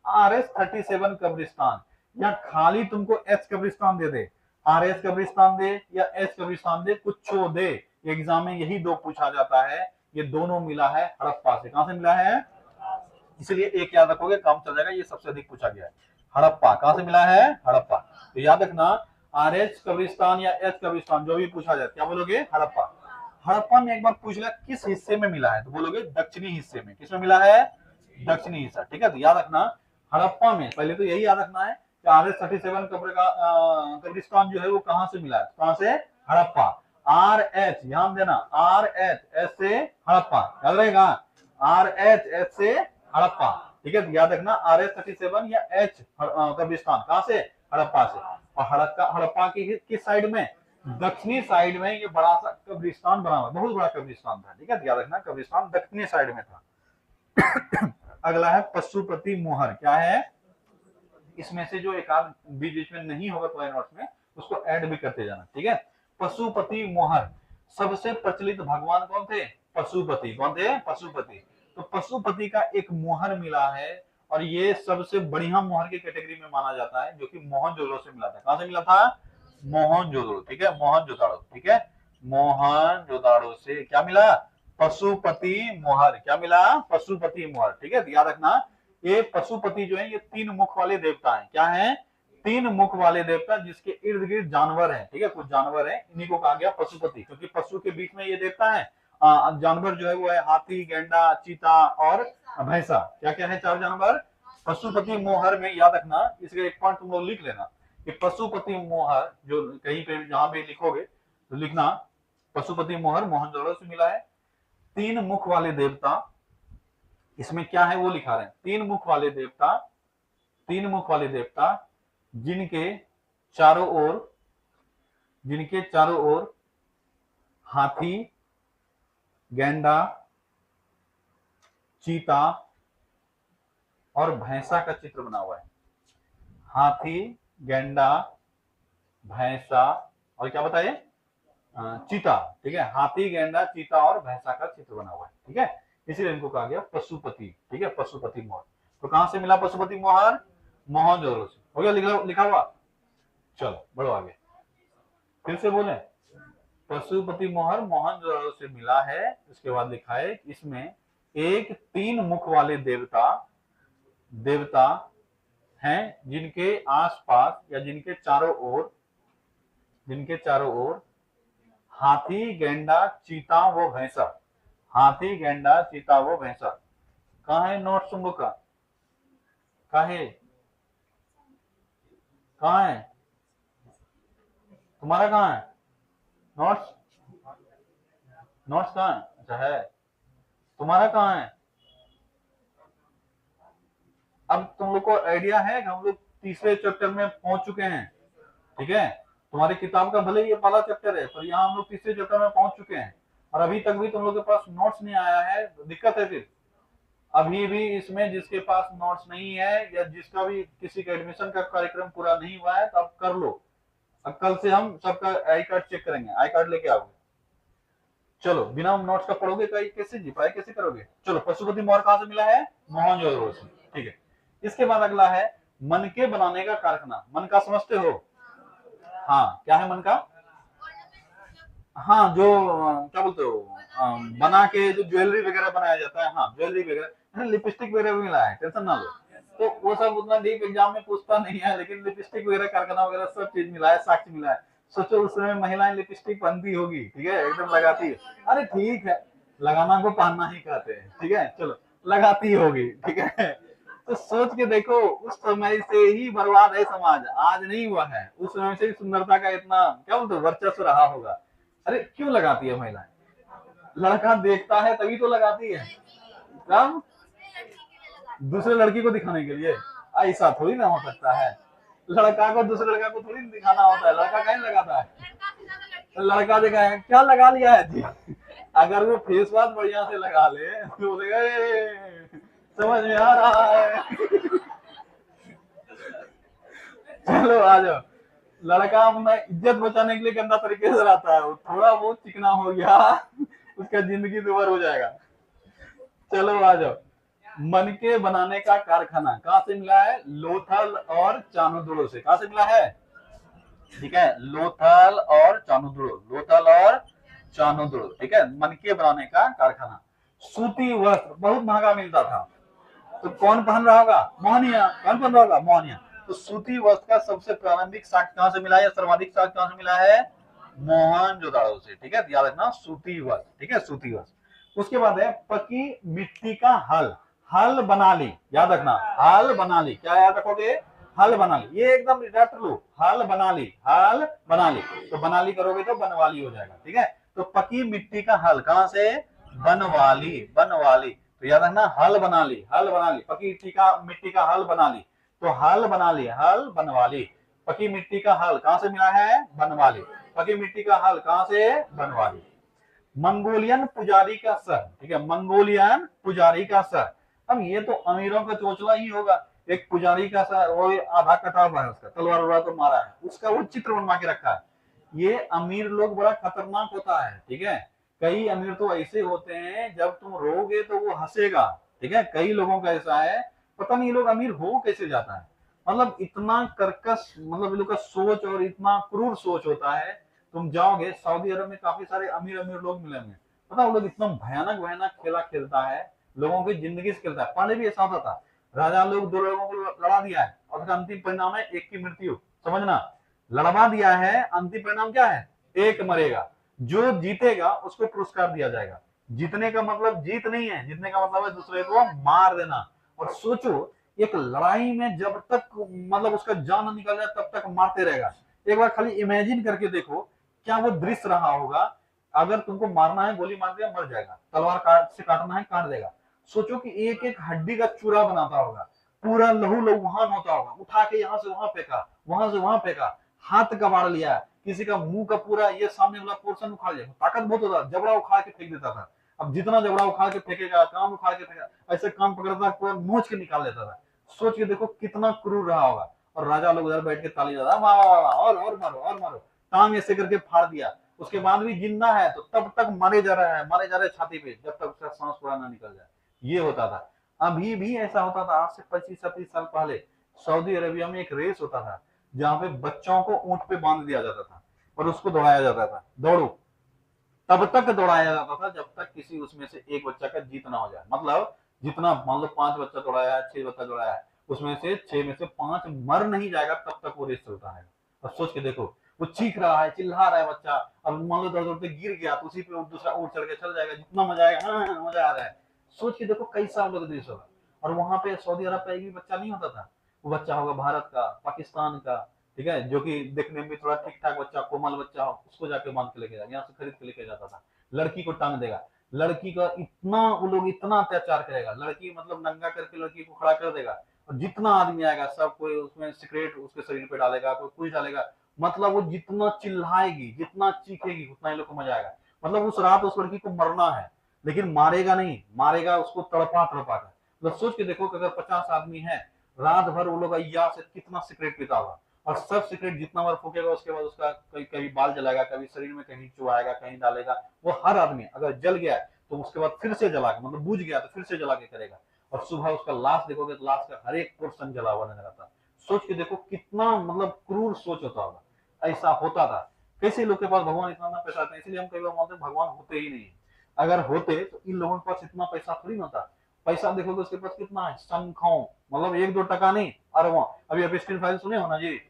RS-37 कब्रिस्तान, या खाली तुमको एच कब्रिस्तान दे दे, RS कब्रिस्तान दे या एच कब्रिस्तान दे, कुछ दे, एग्जाम में यही 2 पूछा जाता है। ये दोनों मिला है हड़प्पा से। कहां से मिला है? इसलिए एक याद रखोगे, काम चल जाएगा। ये सबसे अधिक पूछा गया है, हड़प्पा। कहां से मिला है? हड़प्पा। तो याद रखना, RS कब्रिस्तान या एच कब्रिस्तान जो भी पूछा जाए, क्या बोलोगे? हड़प्पा। हड़प्पा में एक बार पूछ लिया किस हिस्से में मिला है, तो बोलोगे दक्षिणी हिस्से में। किसमें मिला है? दक्षिणी हिस्सा। ठीक है, तो याद रखना, हड़प्पा में पहले तो यही याद रखना है कि RS-37 कब्रिस्तान जो है वो कहां से मिला है? कहां से? हड़प्पा। RH ध्यान देना, RH, एस से हड़प्पा, याद रहेगा, RH, एच से हड़प्पा। ठीक है, याद रखना RH-37 या H कब्रिस्तान कहां से, हड़प्पा से। और हड़प्पा की किस साइड में, दक्षिणी साइड में ये बड़ा सा कब्रिस्तान बना हुआ, बहुत बड़ा कब्रिस्तान था, ठीक है, याद रखना कब्रिस्तान दक्षिणी साइड में था। अगला है पशुपति मोहर, क्या है, इसमें से जो एक आध बीच में नहीं होगा तुम्हारे नोट्स में उसको ऐड भी करते जाना, ठीक है। पशुपति मोहर, सबसे प्रचलित भगवान कौन थे, पशुपति, कौन थे, पशुपति। तो पशुपति का एक मोहर मिला है और ये सबसे बढ़िया मोहर की कैटेगरी में माना जाता है, जो कि मोहनजोदड़ो से मिला था। कहां से मिला था, मोहनजोदड़ो, ठीक है, मोहनजोदड़ो, ठीक है, मोहनजोदड़ो से क्या मिला, पशुपति मोहर, क्या मिला, पशुपति मोहर, ठीक है। याद रखना ये पशुपति जो है ये 3 मुख वाले देवता हैं, क्या है, 3 मुख वाले देवता, जिसके इर्द गिर्द जानवर हैं, ठीक है, कुछ जानवर हैं, इन्हीं को कहा गया पशुपति, क्योंकि पशु के बीच में ये देवता है। जानवर जो है वो है हाथी, गेंडा, चीता और भैंसा, क्या क्या है, 4 जानवर। पशुपति मोहर में याद रखना, इसका एक पॉइंट तुम लोग लिख लेना कि पशुपति मोहर जो कहीं पे जहां पे लिखोगे तो लिखना पशुपति मोहर मोहनजोदड़ो से मिला है। 3 मुख वाले देवता, इसमें क्या है वो लिखा रहे हैं, 3 मुख वाले देवता, 3 मुख वाले देवता जिनके चारों ओर हाथी, गेंडा, चीता और भैंसा का चित्र बना हुआ है। हाथी, गेंडा, भैंसा और क्या बताइए, चीता, ठीक है, हाथी, गेंडा, चीता और भैंसा का चित्र बना हुआ है, ठीक है, इसीलिए इनको कहा गया पशुपति, ठीक है, पशुपति मोहर। तो कहां से मिला पशुपति मोहर, मोहनजोदड़ो से, हो गया लिखा हुआ। चलो बढ़ो आगे, फिर से बोले, पशुपति मोहर मोहनजोदड़ो से मिला है। इसके बाद लिखा है इसमें एक 3 मुख वाले देवता हैं जिनके आसपास या जिनके चारों ओर हाथी, गेंडा, चीता व भैंसा, हाथी, गेंडा, चीता व भैंसा। कहाँ है नोट्स तुम लोग का, कहाँ है तुम्हारा, कहाँ है नोट्स कहाँ है, अच्छा है, तुम्हारा कहाँ है। अब तुम लोग को आइडिया है कि हम लोग तीसरे चैप्टर में पहुंच चुके हैं, ठीक है, तुम्हारी किताब का भले ये पहला चैप्टर है पर यहाँ हम लोग तीसरे चैप्टर में पहुंच चुके हैं और अभी तक भी तुम लोग के पास नोट्स नहीं आया है, दिक्कत है। फिर अभी भी इसमें जिसके पास नोट्स नहीं है या जिसका भी किसी का एडमिशन का कार्यक्रम पूरा नहीं हुआ है तो अब कर लो। अब कल से हम सबका आई कार्ड चेक करेंगे, आई कार्ड लेके आओगे। चलो बिना नोट्स का पढ़ोगे कैसे जी, पढ़ाई कैसे करोगे। चलो पशुपति मोहर कहां से मिला है, मोहनजोदड़ो से, ठीक है। इसके बाद अगला है मन के बनाने का कारखाना। मन का समझते हो, हाँ क्या है मन का, हाँ जो क्या बोलते हो बना के जो ज्वेलरी वगैरह बनाया जाता है, हाँ ज्वेलरी वगैरह, लिपस्टिक वगैरह भी मिला है, टेंशन ना लो। तो वो सब उतना डीप एग्जाम में पूछता नहीं है, लेकिन लिपस्टिक वगैरह कारखाना वगैरह सब चीज मिला है, साक्ष्य मिला है। सोचो उस समय महिलाएं लिपस्टिक पहनती होगी, ठीक है, एकदम लगाती है, अरे ठीक है लगाना को पहनना ही कहते हैं, ठीक है, चलो लगाती होगी, ठीक है। तो सोच के देखो उस समय से ही बर्बाद है समाज, आज नहीं हुआ है, उस समय से सुंदरता का इतना क्या बोलते वर्चस्व रहा होगा। अरे क्यों लगाती है महिलाएं, लड़का देखता है तभी तो लगाती है, कब, दूसरे लड़की को दिखाने के लिए, ऐसा थोड़ी ना हो सकता है, लड़का को दूसरे लड़का को थोड़ी दिखाना होता है, लड़का कहीं लगाता है, लड़का देखा है क्या लगा लिया है जी, अगर वो फेस वॉश बढ़िया से लगा ले तो बोलेगा समझ में आ रहा है। चलो आ जाओ, लड़का अपना इज्जत बचाने के लिए गंदा तरीके से रहता है, थोड़ा बहुत चिकना हो गया उसका जिंदगी दुभर हो जाएगा। चलो आ जाओ, मन के बनाने का कारखाना कहां से मिला है, लोथल और चानुदुरो से। कहां से मिला है, ठीक है, लोथल और चानुदुरो, लोथल और चानुदुरो, ठीक है, मन के बनाने का कारखाना। सूती वस्त्र बहुत महंगा मिलता था, तो कौन पहन रहा होगा, मोहनिया, कौन पहन रहा होगा, मोहनिया। तो सूती वस्त्र का सबसे प्रारंभिक साक्ष्य कहां से मिला है, सर्वाधिक साक्ष्य कहां से मिला है, मोहनजोदड़ो से, ठीक है, याद रखना सूती वस्त्र, ठीक है, सूती वस्त्र। उसके बाद है पकी मिट्टी का हल, हल बना ली, याद रखना हल बना ली, क्या याद रखोगे, हल बना ली, ये एकदम रट लो, हल बना ली, हल बना ली, तो बना ली करोगे तो बनवाली हो जाएगा, ठीक है। तो पकी मिट्टी का हल कहां से, बनवाली, बनवाली। तो याद रखना, हल बना ली, हल बना ली, पकी मिट्टी का हल बना ली, तो हल बना ली, हल बनवा ली। पकी मिट्टी का हल कहां से मिला है? बनवा ली। पकी मिट्टी का हल कहां से? बनवा ली। मंगोलियन पुजारी का सर, ठीक है, मंगोलियन पुजारी का सर। अब ये तो अमीरों का चोचला ही होगा, एक पुजारी का सर, वो आधा कटा हुआ है, उसका तलवार वलवार तो मारा है, उसका वो चित्र बनवा के रखा है। ये अमीर लोग बड़ा खतरनाक होता है, ठीक है। कई अमीर तो ऐसे होते हैं, जब तुम रोगे तो वो हंसेगा, ठीक है। कई लोगों का ऐसा है, पता नहीं ये लोग अमीर हो कैसे जाता है। मतलब इतना कर्कश, मतलब ये लोग का सोच और इतना क्रूर सोच होता है। तुम जाओगे सऊदी अरब में, काफी सारे अमीर अमीर लोग मिलेंगे, पता वो लोग इतना भयानक भयानक खेला खेलता है, लोगों की जिंदगी से खेलता है। पहले भी ऐसा होता था, राजा लोग दो लोगों को लड़ा दिया है और उसका अंतिम परिणाम है एक की मृत्यु, समझना। लड़वा दिया है, अंतिम परिणाम क्या है? एक मरेगा, जो जीतेगा उसको पुरस्कार दिया जाएगा। जीतने का मतलब जीत नहीं है, जीतने का मतलब है दूसरे को मार देना। और सोचो, एक लड़ाई में जब तक मतलब उसका जान निकल जाए तब तक मारते रहेगा। एक बार खाली इमेजिन करके देखो, क्या वो दृश्य रहा होगा। अगर तुमको मारना है, गोली मार दिया, मर जाएगा, तलवार से काटना है, काट देगा। सोचो कि एक एक हड्डी का चूरा बनाता होगा, पूरा लहू लुहान होता होगा, उठा के यहाँ से वहां फेंका, वहां से वहां फेंका, हाथ कबाड़ लिया, किसी का मुंह का पूरा ये सामने वाला पोर्शन उखाड़ लिया। ताकत बहुत होता, जबड़ा उखाड़ के फेंक देता था। अब जितना जबड़ा उखाड़ के फेंकेगा, कान उखाड़ के फेंकेगा, ऐसे कान पकड़ता पूरा नोच के निकाल देता था। सोच के देखो कितना क्रूर रहा होगा। और राजा लोग उधर बैठ के ताली बजा, वाह वाह वाह, और मारो, और मारो, टांग ऐसे करके फाड़ दिया। उसके बाद भी जिंदा है तो तब तक मारे जा रहा है, मारे जा रहे छाती पे, जब तक उसका सांस पूरा ना निकल जाए। ये होता था। अभी भी ऐसा होता था, आज से 25-27 साल पहले सऊदी अरेबिया में एक रेस होता था, जहां पे बच्चों को ऊंट पे बांध दिया जाता था और उसको दौड़ाया जाता था। दौड़ो, तब तक दौड़ाया जाता था जब तक किसी उसमें से एक बच्चा का जीत ना हो जाए। मतलब जितना, मान लो 5 बच्चा दौड़ाया है, 6 बच्चा दौड़ाया है, उसमें से 6 में से 5 मर नहीं जाएगा, तब तक वो रेस चलता है। और सोच के देखो, वो चीख रहा है, चिल्ला रहा है बच्चा, अब मान लो दौड़ते गिर गया तो उसी पे दूसरा ऊँट चढ़ के चल जाएगा, जितना मजा आएगा, हाँ मजा आ रहा है। सोच के देखो कैसा हम लोग देश होगा। और वहां पे सऊदी अरब का एक भी बच्चा नहीं होता था, वो बच्चा होगा भारत का, पाकिस्तान का, ठीक है, जो कि देखने में थोड़ा ठीक ठाक बच्चा, कोमल बच्चा हो, उसको जाके बांध के लेके जाएगा, यहाँ से खरीद के लेके जाता था। लड़की को टांग देगा, लड़की का इतना, वो लोग इतना अत्याचार करेगा, लड़की मतलब नंगा करके लड़की को खड़ा कर देगा, और जितना आदमी आएगा सब कोई उसमें सिगरेट उसके शरीर पे डालेगा, कोई कुछ डालेगा। मतलब वो जितना चिल्लाएगी, जितना चीखेगी, उतना ही लोग को मजा आएगा। मतलब उस रात उस लड़की को मरना है, लेकिन मारेगा नहीं, मारेगा उसको तड़पा तड़पा कर। मतलब सोच के देखो कि अगर 50 आदमी है, रात भर वो लोग अय्या से कितना सिगरेट पीता होगा, और सब सिगरेट जितना बार फूकेगा उसके बाद उसका कभी बाल जलाएगा, कभी शरीर में कहीं चुआएगा, कहीं डालेगा। वो हर आदमी अगर जल गया तो उसके बाद फिर से जला के, मतलब बुझ गया तो फिर से जला के करेगा। और सुबह उसका लाश देखोगे तो लाश का हर एक पोर्शन जला हुआ नजर आता है। सोच के देखो कितना मतलब क्रूर सोच होता होगा। ऐसा होता था। कैसे लोग के पास भगवान इतना पैसा आता है, इसलिए हम कई बार मानते हैं भगवान होते ही नहीं। अगर होते तो इन लोगों के पास इतना पैसा थोड़ी ना होता। पैसा देखोगे उसके पास कितना है, शंखों, मतलब 1-2 टका नहीं, अरबों। अभी आप स्क्रीन फाइल सुने हो ना जी,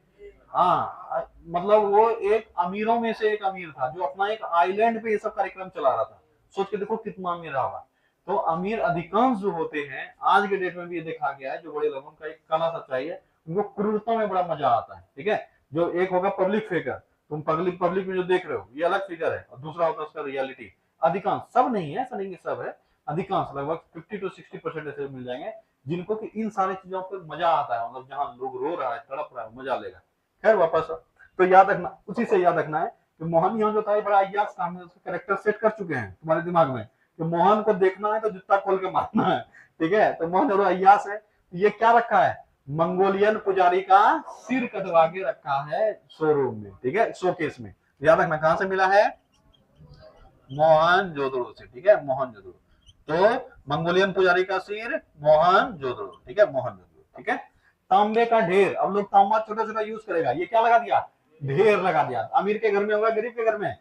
हाँ, मतलब वो एक अमीरों में से एक अमीर था, जो अपना एक आइलैंड पे ये सब कार्यक्रम चला रहा था। सोच के देखो कितना अमीर रहा होगा। तो अमीर अधिकांश जो होते हैं, आज के डेट में भी ये देखा गया है, जो बड़े लोगों का एक कला सच्चाई है, उनको क्रूरता में बड़ा मजा आता है, ठीक है। जो एक होगा पब्लिक फिगर, तुम पब्लिक में जो देख रहे हो ये अलग फिगर है, और दूसरा होता है उसका रियलिटी। अधिकांश, सब नहीं है, ऐसा नहीं कि सब है, अधिकांश लगभग 50-60% ऐसे मिल जाएंगे जिनको कि इन सारी चीजों पर मजा आता है। मतलब जहां लोग रो रहा है, तड़प रहा है, मजा लेगा। खैर वापस, तो याद रखना, उसी से याद रखना है कि मोहन यहाँ जो था ये बड़ा अय्याश काम है, उसका कैरेक्टर सेट कर चुके हैं तुम्हारे दिमाग में कि मोहन को देखना है तो जूता खोल के मारना है, ठीक है। तो मोहन जो अय्याश है, ये क्या रखा है, मंगोलियन पुजारी का सिर कटवा के रखा है शोरूम में, ठीक है, शोकेस में। याद रखना कहां से मिला है, मोहनजोदड़ो से, ठीक है, मोहनजोदड़ो। तो मंगोलियन पुजारी का सिर मोहनजोदड़ो, ठीक है, मोहनजोदड़ो, ठीक है। तांबे का ढेर, अब लोग तांबा छोटा छोटा यूज करेगा, ये क्या लगा दिया, ढेर लगा दिया। अमीर के घर में होगा, गरीब के घर में,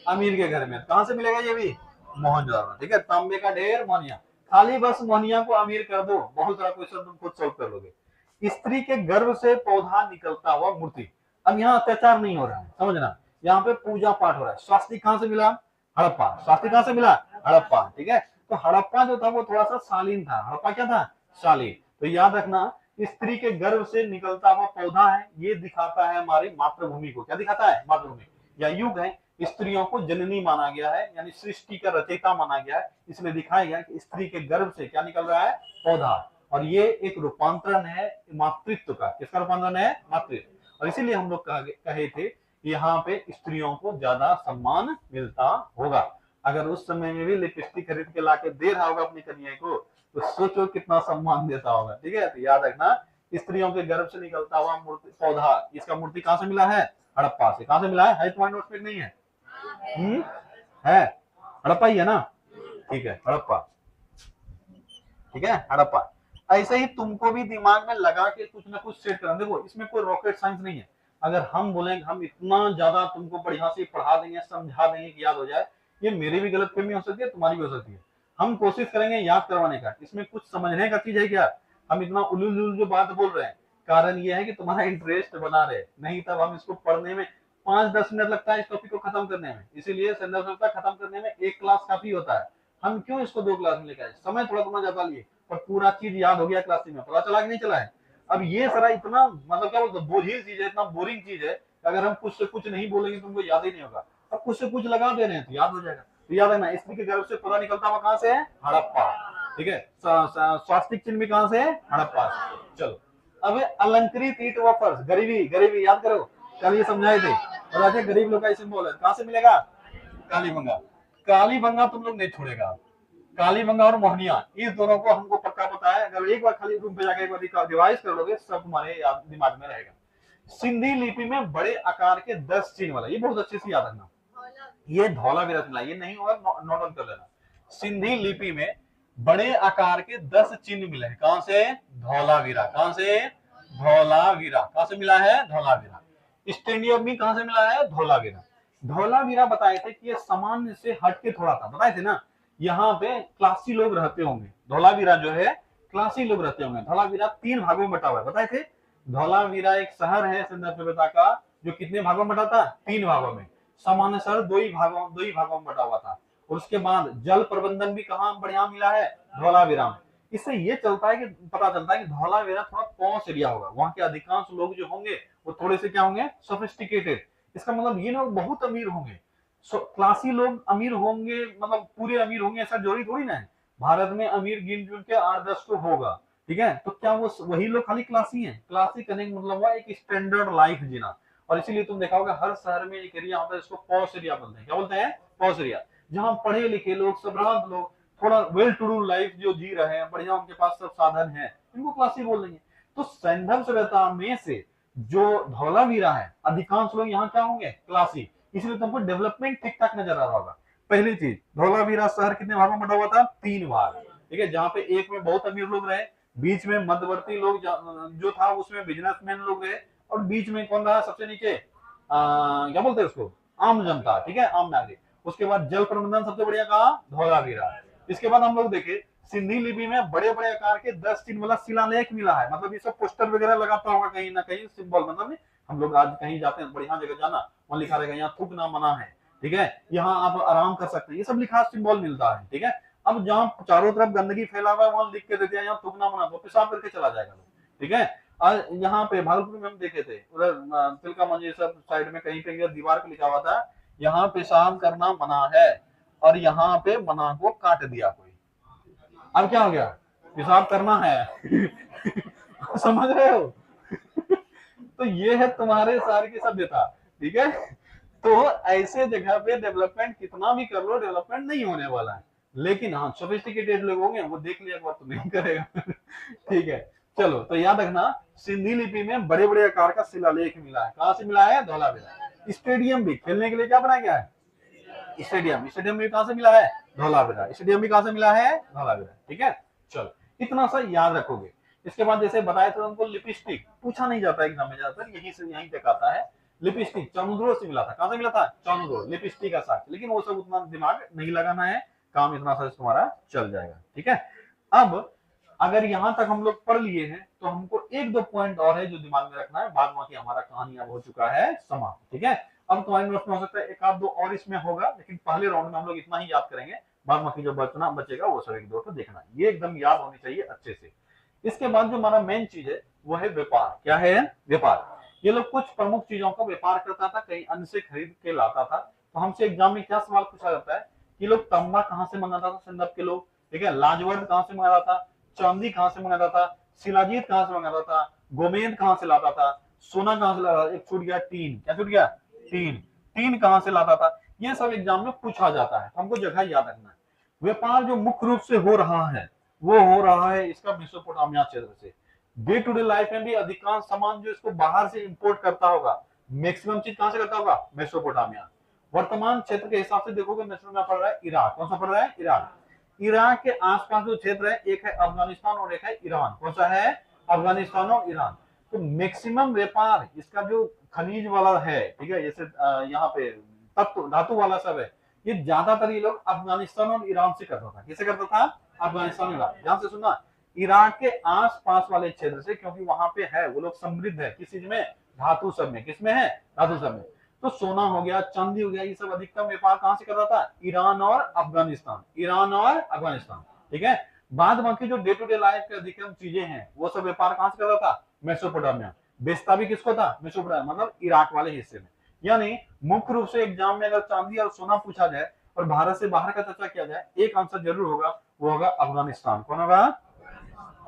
अमीर के घर में। कहां से मिलेगा ये भी, मोहनजोदड़ो, ठीक है। तांबे का ढेर, मोहनिया, खाली बस मोहनिया को अमीर कर दो, बहुत सारा क्वेश्चन तुम खुद सॉल्व कर लोगे। स्त्री के गर्भ से पौधा निकलता हुआ मूर्ति। अब यहाँ अत्याचार नहीं हो रहा है, समझना, यहाँ पे पूजा पाठ हो रहा है। स्वास्तिक कहां से मिला, हड़प्पा। स्वास्तिक कहां से मिला, हड़प्पा, ठीक है। तो हड़प्पा जो था वो थोड़ा सा शालीन था, हड़प्पा क्या था, शालीन। तो याद रखना, स्त्री के गर्भ से निकलता हुआ पौधा है, ये दिखाता है हमारी मातृभूमि को। क्या दिखाता है, मातृभूमि या युग है। स्त्रियों को जननी माना गया है, यानी सृष्टि का रचयिता माना गया है। इसलिए दिखाया गया कि स्त्री के गर्भ से क्या निकल रहा है, पौधा, और ये एक रूपांतरण है मातृत्व का। किसका रूपांतरण है, मातृत्व। और इसीलिए हम लोग कहे थे यहाँ पे स्त्रियों को ज्यादा सम्मान मिलता होगा। अगर उस समय में भी लिपस्टिक खरीद के लाके दे रहा होगा अपनी कन्या को, तो सोचो कितना सम्मान देता होगा। ठीक है, तो याद रखना, स्त्रियों के गर्भ से निकलता हुआ मूर्ति पौधा, इसका मूर्ति कहां से मिला है, हड़प्पा से। कहां से मिला है तुम्हारे नोट्स में नहीं है? है, हड़प्पा ही है ना, ठीक है, हड़प्पा, ठीक है, हड़प्पा। ऐसे ही तुमको भी दिमाग में लगा के कुछ ना कुछ सेट करना। देखो इसमें कोई रॉकेट साइंस नहीं है। अगर हम बोलेंगे हम इतना ज्यादा तुमको बढ़िया से पढ़ा देंगे, समझा देंगे कि याद हो जाए, ये मेरी भी गलतफहमी हो सकती है, तुम्हारी भी हो सकती है। हम कोशिश करेंगे याद करवाने का, इसमें कुछ समझने का चीज है क्या? हम इतना उलूल जो बात बोल रहे हैं, कारण ये है कि तुम्हारा इंटरेस्ट बना रहे, नहीं तब हम इसको पढ़ने में 5-10 मिनट लगता है इस टॉपिक को खत्म करने में। इसीलिए संदर्भ खत्म करने में एक क्लास काफी होता है। हम क्यों इसको 2 क्लास में लेकर आए? समय थोड़ा थोड़ा ज्यादा लिए, पर पूरा चीज याद हो गया क्लास में, पता चला कि नहीं चला है? अब ये सारा इतना मतलब क्या बोलते बोझिल चीज है, इतना बोरिंग चीज है, अगर हम कुछ से कुछ नहीं बोलेंगे तुमको याद ही नहीं होगा। अब कुछ से कुछ लगा दे रहे हैं तो याद हो जाएगा। तो याद रखना, स्त्री के गर्भ से पौधा निकलता हुआ कहां से है, हड़प्पा। ठीक है, स्वास्तिक चिन्ह भी कहां से है, हड़प्पा से। चलो अब अलंकृत ईंट व फर्श, गरीबी, गरीबी याद करो, कल ये समझाए थे। और अच्छा गरीब लोग का सिंबल है, कहां से मिलेगा, कालीबंगा। कालीबंगा तुम लोग नहीं छोड़ेगा। कालीबंगा और मोहनिया, इस दोनों को हमको पक्का पता है। अगर एक बार खाली रूम पे जाकर एक बार रिवाइज कर लोगे, सब तुम्हारे दिमाग में रहेगा। सिंधी लिपि में बड़े आकार के 10 चिन्ह वाला, ये बहुत अच्छे से याद रखना, ये धौलावीरा मिला, ये नहीं होगा नोट डाउन कर लेना। सिंधी लिपि में बड़े आकार के 10 चिन्ह मिले हैं, कहां से, धौलावीरा। कहां से, धौलावीरा। कहां से मिला है, धौलावीरा। स्टैंडियम भी कहां से मिला है, धौलावीरा। धौलावीरा बताए थे कि ये सामान्य से हटके थोड़ा था, बताए थे ना, यहाँ पे क्लासी लोग रहते होंगे। धौलावीरा जो है क्लासी लोग रहते होंगे। धौलावीरा 3 भागों में बटा हुआ है, बताए थे। धौलावीरा एक शहर है संदर्भ सभ्यता का, जो कितने भागों में बटा था, 3 भागों में। सामान्य शहर 2 ही भागों में बटा हुआ था। और उसके बाद जल प्रबंधन भी कहाँ बढ़िया मिला है, धौलावीरा में। इससे ये चलता है कि पता चलता है कि धौलावीरा थोड़ा पॉश एरिया होगा, वहां के अधिकांश लोग जो होंगे वो थोड़े से क्या होंगे, सोफिस्टिकेटेड। इसका मतलब ये लोग बहुत अमीर होंगे। क्लासी लोग अमीर होंगे, मतलब पूरे अमीर होंगे ऐसा जरूरी थोड़ी ना है। भारत में अमीर गिन चुन के 8-10 तो होगा, ठीक है, तो क्या वो वही लोग खाली क्लासी हैं? क्लासी करने का मतलब हुआ एक स्टैंडर्ड लाइफ जीना। और इसीलिए तुम देखा होगा हर शहर में एक एरिया होता है, इसको पॉश एरिया बोलते हैं। क्या बोलते हैं, पॉश एरिया, जहां पढ़े लिखे लोग, संभ्रांत लोग, थोड़ा वेल टू डू लाइफ जो जी रहे हैं, बढ़िया, उनके पास सब साधन है, इनको क्लासी बोल देंगे। तो संदर्भ सभ्यता में से जो धौलावीरा है, अधिकांश लोग यहाँ क्या होंगे, क्लासी। इसलिए तुमको डेवलपमेंट ठीक ठाक नजर आ रहा होगा। पहली चीज, धौलावीरा शहर कितने भागों में बटा हुआ था, 3 भाग, ठीक है, जहाँ पे एक में बहुत अमीर लोग रहे, बीच में मध्यवर्ती लोग जो था उसमें बिजनेसमैन लोग रहे, और बीच में कौन रहा, सबसे नीचे क्या बोलते हैं उसको, आम जनता, ठीक है, आम नागरिक। उसके बाद जल प्रबंधन सबसे बढ़िया कहा, धौलावीरा। इसके बाद हम लोग देखे सिंधी लिपि में बड़े बड़े आकार के 10 चिन्ह वाला शिलालेख मिला है। मतलब ये सब पोस्टर वगैरह लगाता होगा कहीं ना कहीं, सिंबल, मतलब नहीं, हम लोग आज कहीं जाते हैं बढ़िया जगह जाना, वहां लिखा रहेगा यहाँ थूकना मना है, ठीक है, यहाँ आप आराम कर सकते हैं, ये सब लिखा सिंबल मिलता है, ठीक है। अब जहाँ चारों तरफ गंदगी फैला हुआ है वहां लिख के देते हैं यहाँ थूकना मना, तो पेशाब करके चला जाएगा, ठीक है। और यहाँ पे भागलपुर में हम देखे थे, उधर तिलका मंदिर सब साइड में कहीं पे दीवार पे लिखा हुआ था यहाँ पेशाब करना मना है, और यहाँ पे मना को काट दिया कोई। अब क्या हो गया, पेशाब करना है समझ रहे हो तो ये है तुम्हारे शहर की सभ्यता, ठीक है। तो ऐसे जगह पे डेवलपमेंट कितना भी कर लो, डेवलपमेंट नहीं होने वाला है। लेकिन हाँ, सोफिस्टिकेटेड लोग होंगे, वो देख लिया एक बार तो नहीं करेगा ठीक है। चलो, तो याद रखना, सिंधी लिपि में बड़े बड़े आकार का शिलालेख मिला है। कहां से मिला है, धौलावीरा। स्टेडियम भी खेलने के लिए क्या बनाया गया है, स्टेडियम। स्टेडियम भी कहां से मिला है, धौलावीरा। स्टेडियम भी कहां से मिला है, धौलावीरा, ठीक है। चलो, इतना सा याद रखोगे। इसके बाद जैसे बताया था उनको, लिपस्टिक पूछा नहीं जाता एग्जाम में, ज्यादातर यहीं से यहीं तक आता है। लिपस्टिक चानुद्रो से मिला था, कहां से मिला था, चानुद्रो, लिपस्टिक का साथ। लेकिन वो सब उतना दिमाग नहीं लगाना है, काम इतना सा तुम्हारा चल जाएगा, ठीक है। अब अगर यहां तक हम लोग पढ़ लिए हैं, तो हमको 1-2 पॉइंट और है जो दिमाग में रखना है, बाद बाकी हमारा कहानी अब हो चुका है समाप्त, ठीक है। अब तुम्हारे नोट्स में हो सकता है 1-2 और इसमें होगा, लेकिन पहले राउंड में हम लोग इतना ही याद करेंगे, बाद बाकी जो बचेगा वो सब 1-2 तो देखना, ये एकदम याद होनी चाहिए अच्छे से। इसके बाद जो हमारा मेन चीज है वो है व्यापार। क्या है, व्यापार। ये लोग कुछ प्रमुख चीजों का व्यापार करता था, कहीं अन्य से खरीद के लाता था, तो हमसे एग्जाम में क्या सवाल पूछा जाता है कि लोग तांबा कहाँ से मंगाता था, सिंधप के लोग, ठीक है, लाजवर्द कहाँ से मंगाता था, चांदी कहाँ से मंगाता था, शिलाजीत कहाँ से मंगाता था, गोमेद कहाँ से लाता था, सोना कहाँ से लाता था, एक छूट गया टीन, क्या छूट गया, टीन, टीन कहाँ से लाता था, ये सब एग्जाम में पूछा जाता है, हमको जगह याद रखना है। व्यापार जो मुख्य रूप से हो रहा है वो हो रहा है इसका मेसोपोटामिया क्षेत्र से। डे टू डे लाइफ में भी अधिकांश सामान जो इसको बाहर से इंपोर्ट करता होगा, मैक्सिमम चीज कहां से करता होगा, मेसोपोटामिया। वर्तमान क्षेत्र के हिसाब से देखोगे मेसोपोटामिया पड़ रहा है इराक, कौन सा पड़ रहा है, इराक। इराक के आसपास जो क्षेत्र है एक है अफगानिस्तान और एक है ईरान, कौन सा है, अफगानिस्तान और ईरान। तो मैक्सिमम व्यापार इसका जो खनिज वाला है, ठीक है, जैसे यहाँ पे तत्व धातु वाला सब है, ये ज्यादातर ये लोग अफगानिस्तान और ईरान से करता था, किसे करता था, अफगानिस्तान ईरान। ध्यान से सुनना, इराक के आसपास वाले क्षेत्र से, क्योंकि वहां पे है वो लोग समृद्ध है किस चीज में, धातु सब में, किसमें है, धातु सब में। तो सोना हो गया, चांदी हो गया, ये सब अधिकतम व्यापार कहां से कर रहा था, ईरान और अफगानिस्तान, ईरान और अफगानिस्तान, ठीक है। बाद बाकी जो डे टू डे लाइफ के अधिकतम चीजें हैं वो सब व्यापार कहां से कर रहा था, मेसोपोटामिया। बेचता भी किसको था, मेसोपोटामिया, मतलब इराक वाले हिस्से में। यानी मुख्य रूप से एग्जाम में अगर चांदी और सोना पूछा जाए और भारत से बाहर का चर्चा किया जाए, एक आंसर जरूर होगा, वो होगा अफगानिस्तान, कौन होगा,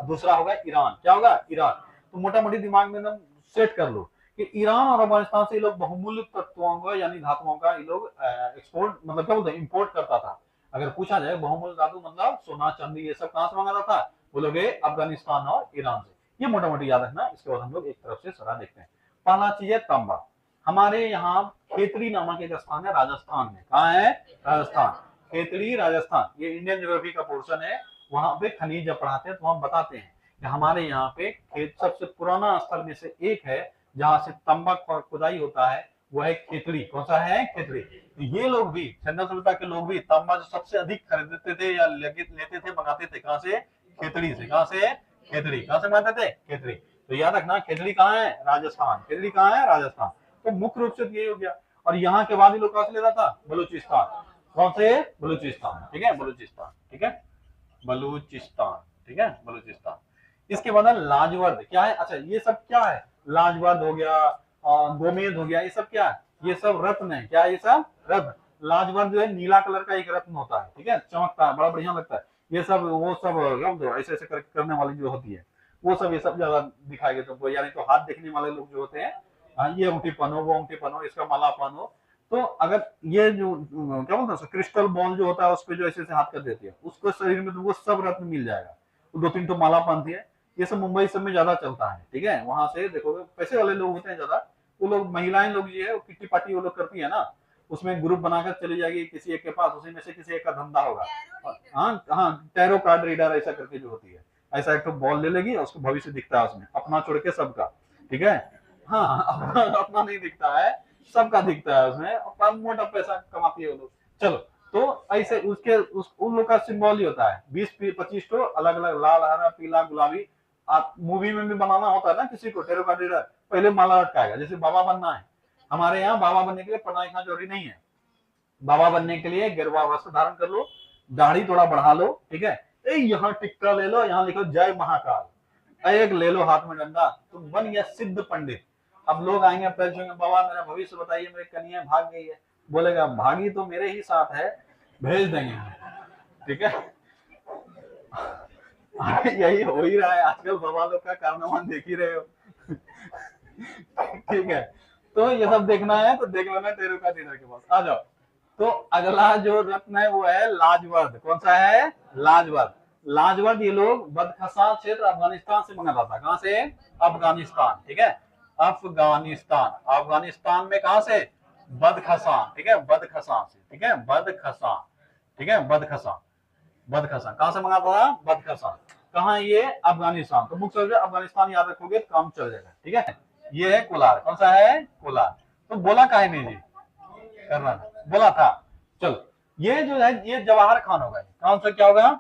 दूसरा होगा ईरान, क्या होगा, ईरान। तो मोटा मोटी दिमाग में एकदम सेट कर लो कि ईरान और अफगानिस्तान से ये लोग बहुमूल्य तत्वों का यानी धातुओं का ये लोग एक्सपोर्ट मतलब क्या बोलते हैं, इंपोर्ट करता था। अगर पूछा जाए बहुमूल्य धातु मतलब सोना चांदी ये सब कहां से मंगाता था, वो लोग अफगानिस्तान और ईरान से। ये मोटा मोटी याद रखना। इसके बाद हम लोग एक तरफ से सलाह देखते हैं। पहला चीज है तांबा। हमारे यहाँ खेतड़ी नामक एक स्थान है राजस्थान में, कहाँ है, राजस्थान, खेतड़ी राजस्थान, ये इंडियन ज्योग्राफी का पोर्शन है। वहां पे खनिज जब पढ़ाते हैं तो हम बताते हैं कि हमारे यहाँ पे सबसे पुराना स्थल में से एक है जहां से तांबा खुदाई होता है, वो है खेतड़ी, कौन सा है, खेतड़ी। तो ये लोग भी, चंदन सभ्यता के लोग भी तांबा जो सबसे अधिक खरीदते थे या लेते थे, मंगाते थे, कहां से, खेतड़ी से, कहां से, खेतड़ी, कहां से मंगाते थे, खेतड़ी। तो याद रखना खेतड़ी कहाँ है, राजस्थान, खेतड़ी कहाँ है, राजस्थान। तो मुख्य रूप से ये हो गया। और यहाँ के बाद ही लोग कहां से लेता था, बलूचिस्तान, कौन से, बलूचिस्तान, ठीक है, बलूचिस्तान, ठीक है, बलूचिस्तान, ठीक है, बलूचिस्तान। इसके बाद लाजवर्द क्या है, अच्छा ये सब क्या है, लाजवर्द हो गया, गोमेद हो गया, ये सब क्या है, ये सब रत्न है, क्या ये सब रत्न। लाजवर्द जो है नीला कलर का एक रत्न होता है, ठीक है, चमकता है, बड़ा बढ़िया लगता है। ये सब वो सब ऐसे ऐसे करने वाली जो होती है वो सब, ये सब ज्यादा दिखाएंगे तुमको, यानी तो हाथ देखने वाले लोग जो होते हैं, ये अंगूठी पहनो, वो अंगूठी पहनो, इसका माला पहनो। तो अगर ये जो क्या बोलते हैं क्रिस्टल बॉल जो होता है उस पर जो ऐसे हाथ कर देती है, उसको शरीर में तुमको सब रत्न मिल जाएगा। तो 2-3 तो माला पहनती है, ये सब मुंबई सब में ज्यादा चलता है, ठीक है। वहां से देखोगे पैसे वाले लोग होते हैं ज्यादा, वो लोग, महिलाएं लोग जो है किट्टी पार्टी वो लोग करती है ना, उसमें ग्रुप बनाकर चली जाएगी किसी एक के पास, उसी में से किसी एक का धंधा होगा। हाँ हाँ, टैरो कार्ड रीडर ऐसा करके जो होती है, ऐसा एक तो बॉल ले लेगी और उसको भविष्य दिखता है उसमें, अपना छोड़ के सबका, ठीक है। हाँ, अपना नहीं दिखता है, सबका दिखता है उसमें, मोटा पैसा कमाती है वो लोग। चलो, तो ऐसे उसके उन लोग का सिंबल ही होता है 20-25 तो अलग अलग, लाल, हरा, पीला, गुलाबी। आप मूवी में भी बनाना होता है ना किसी को, टेरो कार्ड रीडर पहले माला लटकाएगा, जैसे बाबा बनना है। हमारे यहाँ बाबा बनने के लिए पढ़ना लिखना जरूरी नहीं है। बाबा बनने के लिए गेरुआ वस्त्र धारण कर लो, दाढ़ी थोड़ा बढ़ा लो, ठीक है, यहाँ टिक्का ले लो, यहाँ लिखो जय महाकाल, एक ले लो हाथ में डंडा, तुम बन गया सिद्ध पंडित। अब लोग आएंगे, पूछेंगे बाबा मेरा भविष्य बताइए, मेरी कन्या भाग गई है, बोलेगा भागी तो मेरे ही साथ है, भेज देंगे, ठीक है। यही हो ही रहा है आजकल, बाबा लोग का कारनामा देख ही रहे हो। ठीक है, तो ये सब देखना है तो देख लेना टेरो कार्ड रीडर के पास आ जाओ। तो अगला जो रत्न है वो है लाजवर्द, कौन सा है, लाजवर्द। लाजवर्द ये लोग बदखशां क्षेत्र अफगानिस्तान से मंगाता था, कहां से, अफगानिस्तान, ठीक है, अफगानिस्तान, अफगानिस्तान में कहां से, बदखशां, ठीक है, बदखशां से, ठीक है, बदखशां, ठीक है, बदखशां, बदखशां कहां से मंगाता था, बदखशां, कहां ये, अफगानिस्तान। तो मुख्य रूप से अफगानिस्तान याद रखोगे तो काम चल जाएगा, ठीक है। ये है कोलार, कौन सा है, कोलार। तो बोला काहे नहीं जी, करना बोला था। चलो, ये जो है ये जवाहर खान होगा, कौन सा क्या होगा,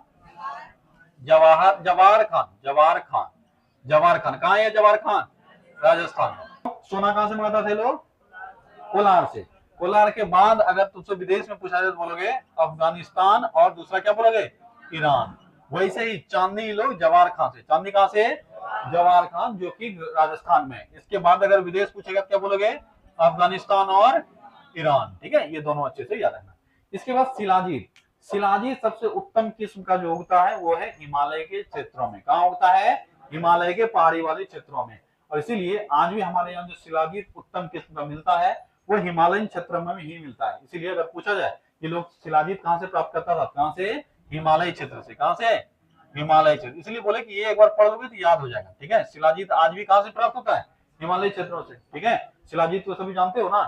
जवाहर खान, जवाहर खान, जवाहर खान कहाँ है, जवाहर खान, राजस्थान। सोना कहां से मंगाता थे लोग, कोलार से। कोलार के बाद अगर तुमसे विदेश में पूछा जाए तो बोलोगे अफगानिस्तान, और दूसरा क्या बोलोगे, ईरान। वैसे ही चांदी लोग जवाहर खान से, चांदी कहां से, जवाहर खान जो कि राजस्थान में। इसके बाद अगर विदेश पूछेगा क्या बोलोगे, अफगानिस्तान और ईरान। ठीक है, ये दोनों अच्छे से याद रखना। इसके बाद शिलाजीत। शिलाजीत सबसे उत्तम किस्म का जो उगता है वो है हिमालय के क्षेत्रों में। कहाँ उगता है? हिमालय के पहाड़ी वाले क्षेत्रों में। और इसीलिए आज भी हमारे यहाँ जो शिलाजीत उत्तम किस्म का मिलता है वो हिमालयन क्षेत्र में ही मिलता है। इसीलिए अगर पूछा जाए कि लोग शिलाजीत कहाँ से प्राप्त करता था, कहाँ से? हिमालय क्षेत्र से। कहाँ से? हिमालय क्षेत्र। इसलिए बोले कि ये एक बार पढ़ लोगे तो याद हो जाएगा। ठीक है, शिलाजीत आज भी कहाँ से प्राप्त होता है? हिमालय क्षेत्रों से। ठीक है, शिलाजीत को सभी जानते हो ना?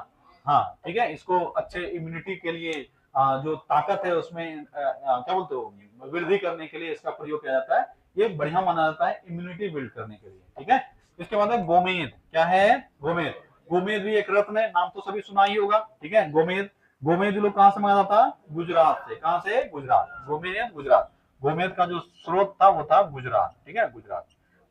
हाँ, ठीक है, इसको अच्छे इम्यूनिटी के लिए जो ताकत है उसमें क्या बोलते हो, वृद्धि करने के लिए इसका प्रयोग किया जाता है। ये बढ़िया माना जाता है इम्यूनिटी बिल्ड करने के लिए। ठीक है, इसके बाद है गोमेद। क्या है? गोमेद। गोमेद भी एक रत्न है, नाम तो सभी सुना ही होगा। ठीक है, गोमेद। गोमेद लोग कहाँ से मंगाया था? गुजरात से। कहाँ से? गुजरात। गोमेद गुजरात। गोमेद का जो स्रोत था वो था गुजरात। ठीक है, गुजरात।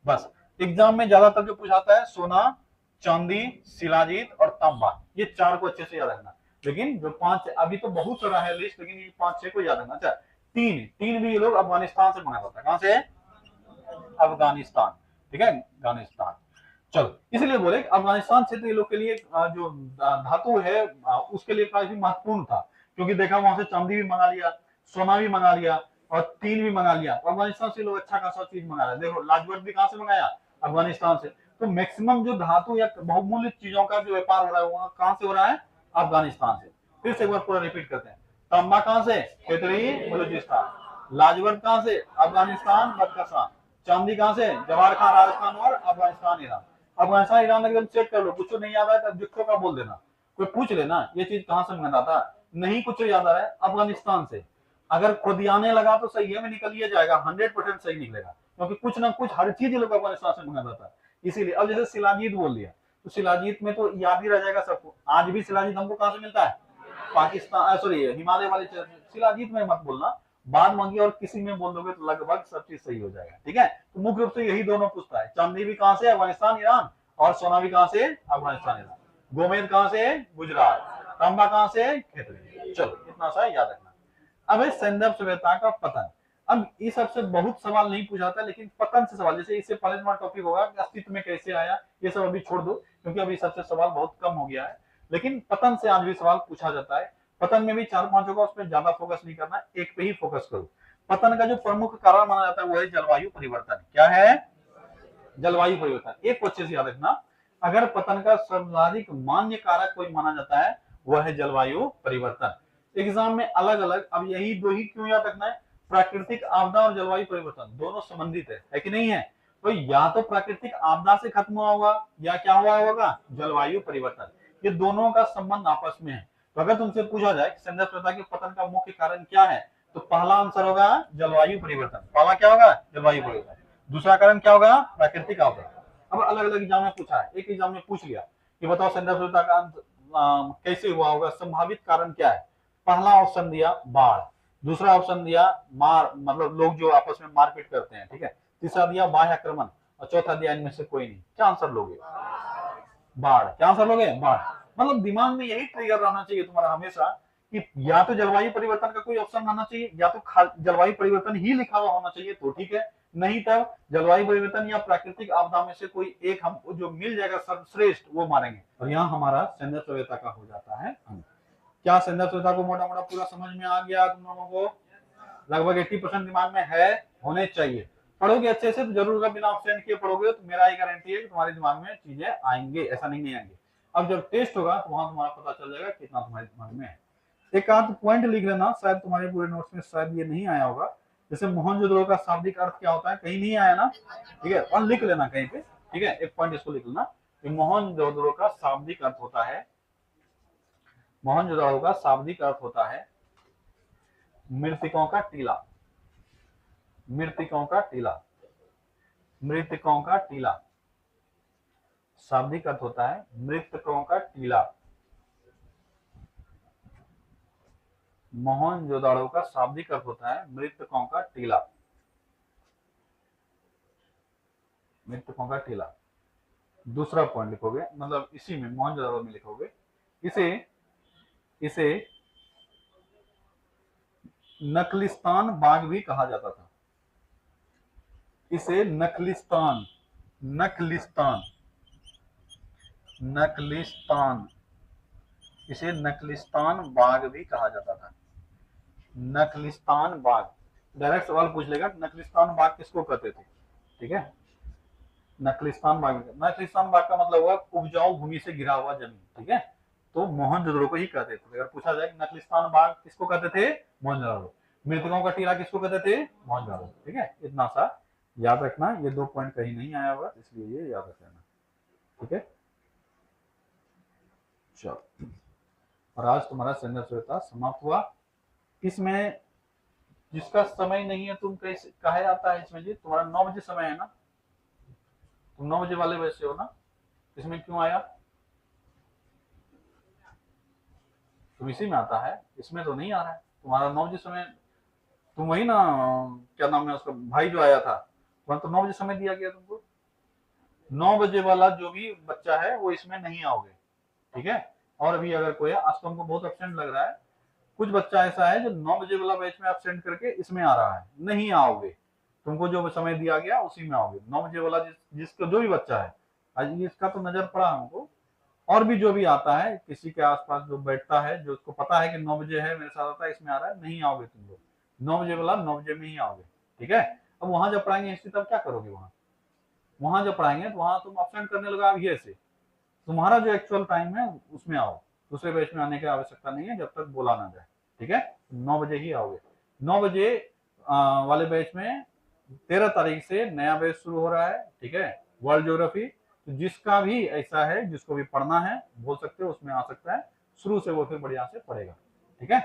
बस एग्जाम में ज्यादातर जो पूछाता है सोना, चांदी, शिलाजीत और तांबा, ये चार को अच्छे से याद रखना। लेकिन जो पांच, अभी तो बहुत सारा है लिस्ट, लेकिन ये 5-6 को याद रखना। अच्छा, तीन तीन भी ये लोग अफगानिस्तान से मंगाया था। कहां से? अफगानिस्तान। ठीक है, अफगानिस्तान। चलो, इसलिए बोले अफगानिस्तान क्षेत्र ये लोग के लिए जो धातु है उसके लिए काफी महत्वपूर्ण था, क्योंकि देखा वहां से चांदी भी मंगा लिया, सोना भी मंगा लिया और तीन भी मंगा लिया। अफगानिस्तान से लोग अच्छा खासा चीज मंगा रहे। देखो लाजवर्क भी कहां से मंगाया? अफगानिस्तान से। तो मैक्सिमम जो धातु या बहुमूल्य चीजों का जो व्यापार हो रहा है वहां कहां से हो रहा है? अफगानिस्तान से। फिर से एक बार पूरा रिपीट करते हैं। तांबा कहां से? खेतरी, बलूचिस्तान। लाजवर्क कहां से? अफगानिस्तान, बदकशां। चांदी कहां से? जवाहर खान, राजस्थान और अफगानिस्तान, ईरान। अफगानिस्तान, ईरान एकदम चेक कर लो, कुछ नहीं याद आया तब जिक्को का बोल देना। कोई पूछ लेना ये चीज कहां से मंगाना था, नहीं कुछ याद आ रहा है, अफगानिस्तान से। अगर खुद आने लगा तो सही है, में निकल ही जाएगा, 100% सही निकलेगा, क्योंकि कुछ ना कुछ हर चीज लोग अफगानिस्तान से मंगाता था। इसीलिए अब जैसे शिलाजीत बोल दिया तो शिलाजीत में तो याद ही रह जाएगा सबको। आज भी शिलाजीत हमको कहां से मिलता है? पाकिस्तान, सॉरी हिमालय वाले शिलाजीत में मत बोलना, बाद मांगी और किसी में बोल दोगे तो लगभग सब चीज सही हो जाएगा। ठीक है, तो मुख्य रूप से यही दोनों पूछता है। चांदी भी कहां से? अफगानिस्तान, ईरान। और सोना भी कहां से? अफगानिस्तान, ईरान। गोमेद कहां से? गुजरात। तांबा कहां से? खेतरी। चलो इतना सा याद रखना। अब है संदर्भ सभ्यता का पतन। अब इस सबसे बहुत सवाल नहीं पूछाता, लेकिन पतन से सवाल, जैसे इससे पहले तुम्हारा टॉपिक होगा कि अस्तित्व में कैसे आया, ये सब अभी छोड़ दो, क्योंकि अभी सबसे सवाल बहुत कम हो गया है। लेकिन पतन से आज भी सवाल पूछा जाता है। पतन में भी 4-5 होगा, उसमें ज्यादा फोकस नहीं करना, एक पे ही फोकस करो। पतन का जो प्रमुख कारण माना जाता है वो है जलवायु परिवर्तन। क्या है? जलवायु परिवर्तन। एक अच्छे से याद रखना, अगर पतन का सर्वाधिक मान्य कारक कोई माना जाता है वह है जलवायु परिवर्तन। एग्जाम में अलग अलग, अब यही दो ही क्यों याद रखना है? प्राकृतिक आपदा और जलवायु परिवर्तन दोनों संबंधित है कि नहीं है? तो या तो प्राकृतिक आपदा से खत्म हुआ होगा या क्या हुआ होगा? जलवायु परिवर्तन। ये दोनों का संबंध आपस में है। तो अगर तुमसे पूछा जाए कि संदर्भ सभ्यता के पतन का मुख्य कारण क्या है, तो पहला आंसर होगा जलवायु परिवर्तन। पहला क्या होगा? जलवायु परिवर्तन। दूसरा कारण क्या होगा? प्राकृतिक आपदा। अब अलग अलग एग्जाम में पूछा है, एक एग्जाम में पूछ लिया कि बताओ संदर्भ सभ्यता का अंत कैसे हुआ होगा, संभावित कारण क्या है? पहला ऑप्शन दिया बाढ़, दूसरा ऑप्शन दिया मार, मतलब लोग जो आपस में मारपीट करते हैं। ठीक है, तीसरा दिया बाह्य आक्रमण और चौथा दिया इनमें से कोई नहीं। क्या आंसर लोगे? बाढ़। क्या आंसर लोगे? बाढ़। मतलब दिमाग में यही ट्रिगर रहना चाहिए तुम्हारा हमेशा कि या तो जलवायु परिवर्तन का कोई ऑप्शन आना चाहिए या तो जलवायु परिवर्तन ही लिखा हुआ होना चाहिए, तो ठीक है, नहीं तब जलवायु परिवर्तन या प्राकृतिक आपदा में से कोई एक हम जो मिल जाएगा सर्वश्रेष्ठ वो मारेंगे। और यहाँ हमारा संदर्भ सभ्यता का हो जाता है। क्या संदर्भ सभ्यता को मोटा मोटा पूरा समझ में आ गया तुम लोगों को? लगभग 80% दिमाग में है, होने चाहिए। पढ़ोगे अच्छे से तो जरूर, बिना ऑप्शन किए पढ़ोगे तो मेरा ही गारंटी है कि तुम्हारे दिमाग में चीजें आएंगे, ऐसा नहीं आएंगे। अब जब टेस्ट होगा तो वहां तुम्हारा पता चल जाएगा कितना तुम्हारे दिमाग में है। एक आध पॉइंट लिख लेना, शायद तुम्हारे पूरे नोट्स में शायद ये नहीं आया होगा। जैसे मोहनजोदड़ो का शाब्दिक अर्थ क्या होता है, कहीं नहीं आया ना? ठीक है, और लिख लेना कहीं पे। ठीक है, एक पॉइंट इसको लिख लेना कि मोहनजोदड़ो का शाब्दिक अर्थ होता है, मोहनजोदड़ो का शाब्दिक अर्थ होता है मृतकों का टीला। मृतकों का टीला, मृतकों का टीला। शाब्दिक अर्थ होता है मृतकों का टीला। मोहनजोदड़ो का शाब्दिक अर्थ होता है मृतकों का टीला। मृतकों का टीला। दूसरा पॉइंट लिखोगे, मतलब इसी में मोहनजोदड़ो में लिखोगे, इसे नकलिस्तान बाग भी कहा जाता था। इसे नकलिस्तान, नकलिस्तान, नकलिस्तान इसे नखलिस्तान बाग भी कहा जाता था। नखलिस्तान बाग, डायरेक्ट सवाल पूछ लेगा नखलिस्तान बाग किसको कहते थे, ठीक है। नखलिस्तान बाग, नखलिस्तान बाग का मतलब हुआ उपजाऊ भूमि से घिरा हुआ जमीन, ठीक है। तो मोहनजोदड़ो को ही कहते थे। अगर पूछा जाए कि नखलिस्तान बाग किसको कहते थे, मोहनजोदड़ो। मृतकों का टीला किसको कहते थे, मोहनजोदड़ो, ठीक है। इतना सा याद रखना, ये 2 पॉइंट कहीं नहीं आया हुआ, इसलिए ये याद रख लेना, ठीक है। चलो, और आज तुम्हारा संघर्ष समाप्त हुआ। इसमें जिसका समय नहीं है तुम कैसे कहा जाता है इसमें जी, तुम्हारा 9 बजे समय है ना, तुम 9 बजे वाले वैसे हो ना, इसमें क्यों आया, तुम इसी में आता है, इसमें तो नहीं आ रहा है तुम्हारा 9 बजे समय। तुम वही ना, क्या नाम है उसका, भाई जो आया था, वहां तो 9 बजे समय दिया गया तुमको। 9 बजे वाला जो भी बच्चा है वो इसमें नहीं आओगे, ठीक है। और अभी अगर कोई आज तो हमको बहुत एब्सेंट लग रहा है, कुछ बच्चा ऐसा है जो 9 बजे वाला बैच में एब्सेंट करके इसमें आ रहा है, नहीं आओगे, तुमको जो समय दिया गया उसी में आओगे। 9 बजे वाला जिसका जो भी बच्चा है, आज इसका तो नजर पड़ा हमको, और भी जो भी आता है किसी के आसपास जो बैठता है, जो उसको पता है कि 9 बजे है मेरे साथ आता है, इसमें आ रहा है, नहीं आओगे तुम लोग। 9 बजे वाला 9 बजे में ही आओगे, ठीक है। अब वहां जब पढ़ाएंगे हिस्ट्री तब क्या करोगे, वहां जब पढ़ाएंगे तो वहां तुम एब्सेंट करने लगा अभी ऐसे, तुम्हारा जो एक्चुअल टाइम है उसमें आओ, दूसरे बैच में आने की आवश्यकता नहीं है जब तक बोला ना जाए, ठीक है। 9 बजे ही आओगे। 9 बजे वाले बैच में 13 तारीख से नया बैच शुरू हो रहा है, ठीक है, वर्ल्ड ज्योग्राफी। तो जिसका भी ऐसा है, जिसको भी पढ़ना है बोल सकते हो, उसमें आ सकता है, शुरू से वो फिर बढ़िया से पढ़ेगा, ठीक है।